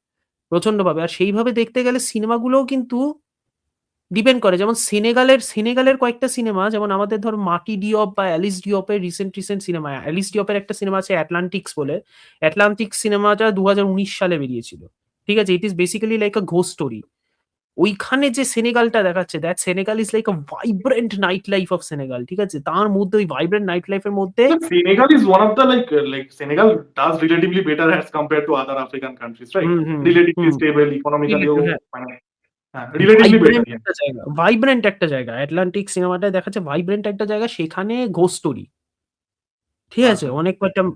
প্রচন্ডভাবে। আর সেইভাবে দেখতে গেলে সিনেমাগুলোও কিন্তু ডিপেন্ড করে। যেমন সেনেগালের কয়েকটা সিনেমা, যেমন আমাদের ধরো মাটি ডিওপ বা অ্যালিস ডিওপের রিসেন্ট সিনেমা। অ্যালিস ডিওপের একটা সিনেমা আছে অ্যাটলান্টিক্স বলে। অ্যাটলান্টিক্স সিনেমাটা ২০১৯ সালে বেরিয়েছিল। ঠিক আছে? It is basically like a ghost story. ওইখানে যে সেনেগালটা দেখাচ্ছে, that Senegal is like a vibrant night life of Senegal. ঠিক আছে? তার মধ্যে ওই ভাইব্রেন্ট নাইট লাইফ এর মধ্যে Senegal is one of the Senegal does relatively better as compared to other African countries, right? Hmm, hmm, Relatively hmm. stable, economically হ্যাঁ। মানে হ্যাঁ, relatively better, yeah. ভাইব্রেন্ট একটা জায়গা। অ্যাটলান্টিক সিনেমাটায় দেখাচ্ছে ভাইব্রেন্ট একটা জায়গা, সেখানে ঘোস্ট স্টোরি। ঠিক আছে? আচ্ছা।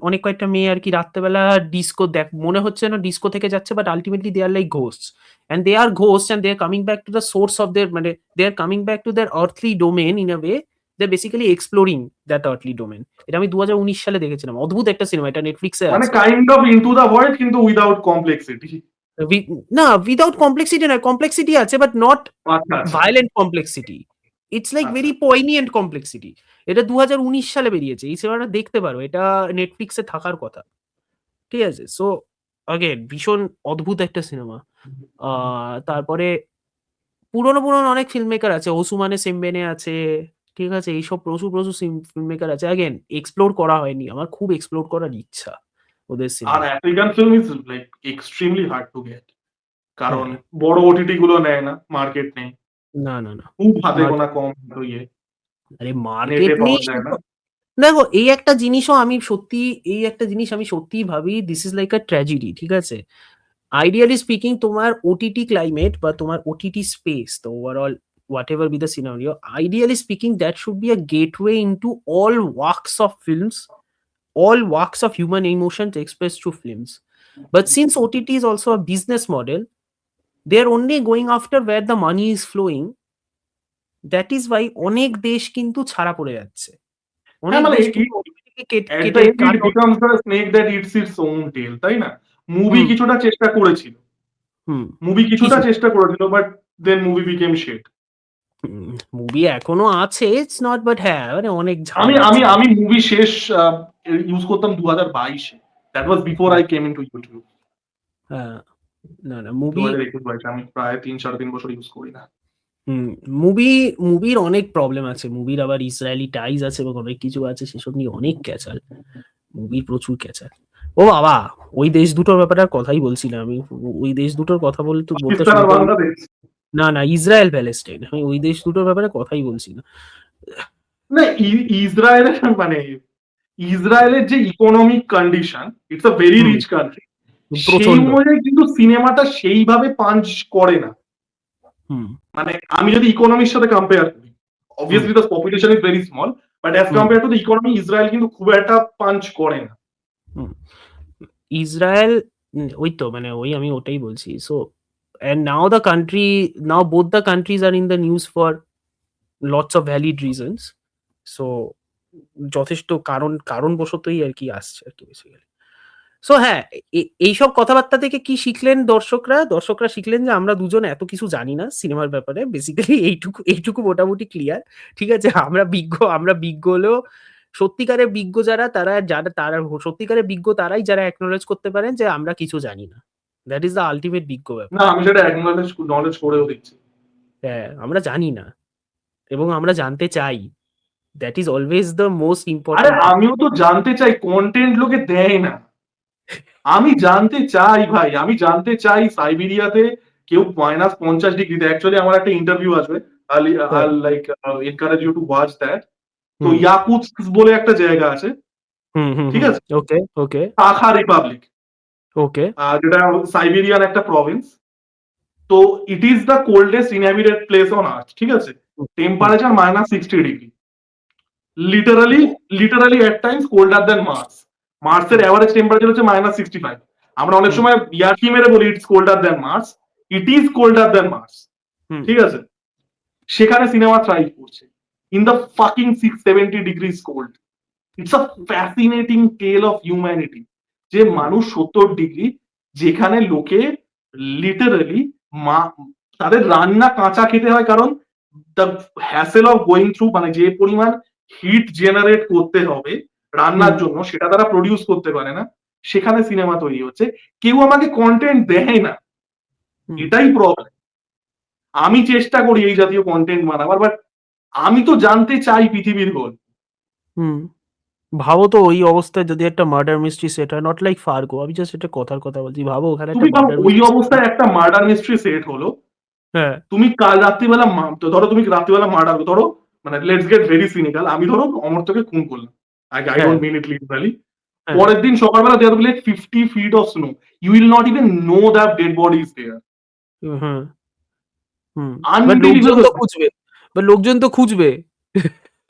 অনেক কয়েকটা মেয়ে আরকি রাত্রেবেলা ডিস্কো মনে হচ্ছে যেন ডিস্কো থেকে যাচ্ছে, but ultimately they are like ghosts. And they are ghosts and they are coming back to the source of their মানে they are coming back to their earthly domain in a way. They are basically exploring that earthly domain. এটা আমি ২০১৯ সালে দেখেছিলাম। অদ্ভুত একটা cinema. এটা Netflix এ মানে আছে। Kind of into the world কিন্তু উইদাউট কমপ্লেক্সিটি। উই না, উইথআউট কমপ্লেক্সিটি নয়। কমপ্লেক্সিটি আছে বাট নট আচ্ছা, আচ্ছা, ভায়োলেন্ট কমপ্লেক্সিটি। ইটস লাইক আচ্ছা। Very poignant complexity. এটা ২০১৯ সালে বেরিয়েছে। এই সিনেমাটা দেখতে পারো। এটা Netflix এ থাকার কথা। ঠিক আছে? সো অগেইন ভীষণ অদ্ভুত একটা সিনেমা। আ তারপরে পুরনো অনেক ফিল্ম মেকার আছে। ওসুমানে সেমবেনে আছে। ঠিক আছে? এইসব প্রচুর ফিল্ম মেকার আছে। অ্যাগেইন এক্সপ্লোর করা হয়নি। আমার খুব এক্সপ্লোর করার ইচ্ছা ওদের আর cinema. African film is extremely hard to get. কারণ হ্যাঁ। বড় ওটিটি গুলো নেয় না, মার্কেট নেই। না। খুব হাতে মার্ক গোনা কম আরে মার্কেট নেটে নেই পাওয়া সে যায় না। তো দেখো এই একটা জিনিস আমি সত্যিই ভাবি this is like a tragedy. ঠিক আছে? আইডিয়ালি স্পিকিং তোমার ওটিটি ক্লাইমেট বা তোমার OTT space, the overall whatever be the scenario, ideally speaking that should be a gateway into all walks of films, all walks of human emotions expressed through films. But since OTT is also a business model, they are only going after where the money is flowing. That is why অনেক দেশ কিন্তু ছাড়া পড়ে যাচ্ছে। হ্যাঁ, অনেক মানে দেশ কিন্তু OTT কে at the কেটে end it becomes the snake that eats its own tail, তাই না? মুভি হুম, কিছুটা চেষ্টা করেছিল। হুম। মুভি কিছুটা কিছু চেষ্টা করেছিল, but then movie became shit. Movie এখনো আছে, ইটস নট বাট হ্যাঁ, মানে অনেক ঝাল আমি আমি আছে। আমি মুভি শেষ ইউজ করতাম 2022 এ। That was before I came into YouTube. হ্যাঁ, না মুভি 2021-22 আমি প্রায় ৩-৩.৫ বছর ইউজ করি না। হুম, মুভির অনেক প্রবলেম আছে। মুভির আবার ইসরায়েলি টাইজ আছে এবং অনেক কিছু আছে, সেসব নিয়ে অনেক ক্যাচাল। মুভির প্রচুর ক্যাচাল। ও বাবা! ওই দেশ দুটোর ব্যাপারে আর কথাই বলছি না আমি। ওই দেশ দুটোর কথা বলতে পাকিস্তান শুরু আর করলে বাংলাদেশ। না, ইসরায়েল প্যালেস্টাইন। আমি ওই দেশ দুটোর ব্যাপারে কথাই বলছি না। না, ইসরায়েলের মানে ইসরায়েলের যে economic condition, it's a very hmm, rich country. সেই প্রচন্ড। অনুযায়ী কিন্তু সিনেমাটা সেইভাবে পাঞ্চ করে না। হুম, মানে আমি যদি ইকোনমির সাথে কম্পেয়ার করি, হুম, obviously the population is very small, but as hmm, compared to the economy, Israel কিন্তু খুব একটা পাঞ্চ করে না। হুম। ইসরায়েল ওই তো মানে আমি ওটাই বলছি। So and now both the countries are in the news for lots of valid reasons. So যথেষ্ট কারণবশতই আরকি আসছে আরকি বেসিক্যালি। সো হ্যাঁ, এইসব কথাবার্তা থেকে কি শিখলেন দর্শকরা? দর্শকরা শিখলেন যে আমরা দুজন এত কিছু জানি না সিনেমার ব্যাপারে। বেসিক্যালি এইটুকু মোটামুটি ক্লিয়ার। ঠিক আছে? আমরা বিজ্ঞ হলেও সত্যিকারের বিজ্ঞ তারা সত্যিকারের বিজ্ঞ তারাই যারা অ্যাকনলেজ করতে পারেন যে আমরা কিছু জানি না। দ্যাট ইস দ্য আল্টিমেট বিজ্ঞ ব্যাপার। না, আমি সেটা নলেজ করেও দিচ্ছি। হ্যাঁ, আমরা জানি না এবং আমরা জানতে চাই। That is always the most আরে ইম্পোর্টেন্ট থিং। আমিও তো জানতে চাই, কন্টেন্ট লোকে দেয় না। আমি জানতে চাই ভাই, আমি জানতে চাই সাইবেরিয়াতে কেউ -50°তে, অ্যাকচুয়ালি আমার একটা ইন্টারভিউ আসবে, I'll like encourage you to watch that. তো ইয়াকুৎস্ক বলে একটা জায়গা আছে, ঠিক আছে, ওকে ওকে সাখা রিপাবলিক, ওকে যেটা সাইবেরিয়ান একটা প্রভিন্স। তো it is the coldest inhabited place on earth, ঠিক আছে, temperature -60°, literally at times colder than Mars. মার্সের অ্যাভারেজ টেম্পারেচার হচ্ছে -65। আমরা অনেক সময় ইয়ার্কি মেরে বলি it's colder than Mars, it is colder than Mars, ঠিক আছে। সেখানে সিনেমা থ্রাইভ করছে in the fucking 670 degrees cold. It's a fascinating tale of humanity, যে মানুষ 70°, যেখানে লোকে লিটারালি তাদের রান্না কাঁচা খেতে হয়, কারণ the hassle of going through, মানে যে পরিমাণ হিট জেনারেট করতে হবে রান্নার জন্য, সেটা তারা প্রডিউস করতে পারে না, সেখানে সিনেমা তৈরি হচ্ছে। কেউ আমাকে কন্টেন্ট দেয় না, এটাই প্রবলেম। আমি চেষ্টা করি এই জাতীয় কন্টেন্ট বানাবার, বাট আমি তো জানতে চাই পৃথিবীর গল্প। ভাবো তো ওই অবস্থায় যদি একটা মার্ডার মিস্ট্রি সেট হয়, নট লাইক ফার্গো, আমি জাস্ট একটা কথার কথা বলছি, ভাবো ওখানে একটা তুমি ভাবো মার্ডার ওই অবস্থায় একটা মার্ডার মিস্ট্রি সেট হলো, হ্যাঁ তুমি কাল রাত্রিবেলা ধরো তুমি রাত্রিবেলা মার্ডার, ধরো মানে লেটস গেট ভেরি সিনিক্যাল, আমি ধরো অমর্ত্যকে খুন করলাম, I don't mean it literally. পরের দিন সকালবেলা there will 50 feet of snow, you will not even know that dead body is there. লোকজন তো খুঁজবে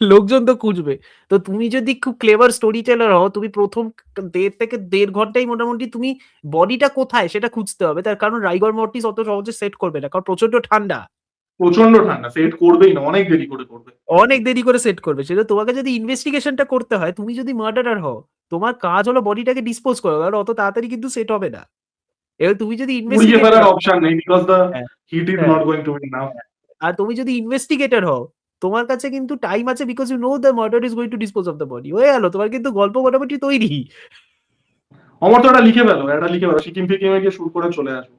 লোকজন তো খুঁজবে। তো তুমি যদি খুব ক্লেভার স্টোরি টেলার হও, তুমি প্রথম 1.5 থেকে 1.5 ঘন্টাই মোটামুটি তুমি বডিটা কোথায় সেটা খুঁজতে হবে। তার কারণ রাইগর মর্টিস অত সহজে সেট করবে না, কারণ প্রচন্ড ঠান্ডা, সেট করবেই না, অনেক দেরি করে করবে, অনেক দেরি করে সেট করবে। সেটা তোমাকে যদি ইনভেস্টিগেশনটা করতে হয়, তুমি যদি মার্ডারার হও, তোমার কাজ হলো বডিটাকে ডিসপোজ করা, কারণ অত তাড়াতাড়ি কিন্তু সেট হবে না। এবার তুমি যদি পুড়িয়ে ফেলার অপশন নেই, বিকজ দ্য হ্যাঁ, হিট ইজ হ্যাঁ। Not going to be now. আর তুমি যদি ইনভেস্টিগেটর হও, তোমার কাছে কিন্তু টাইম আছে, because you know the murder is going to dispose of the body. হয়ে গেল, তোমার কিন্তু গল্প মোটামুটি তৈরি। অমর্ত্য এটা লিখে ফেলো, সিকিম ফিকিমে গিয়ে শুট করে চলে আসো।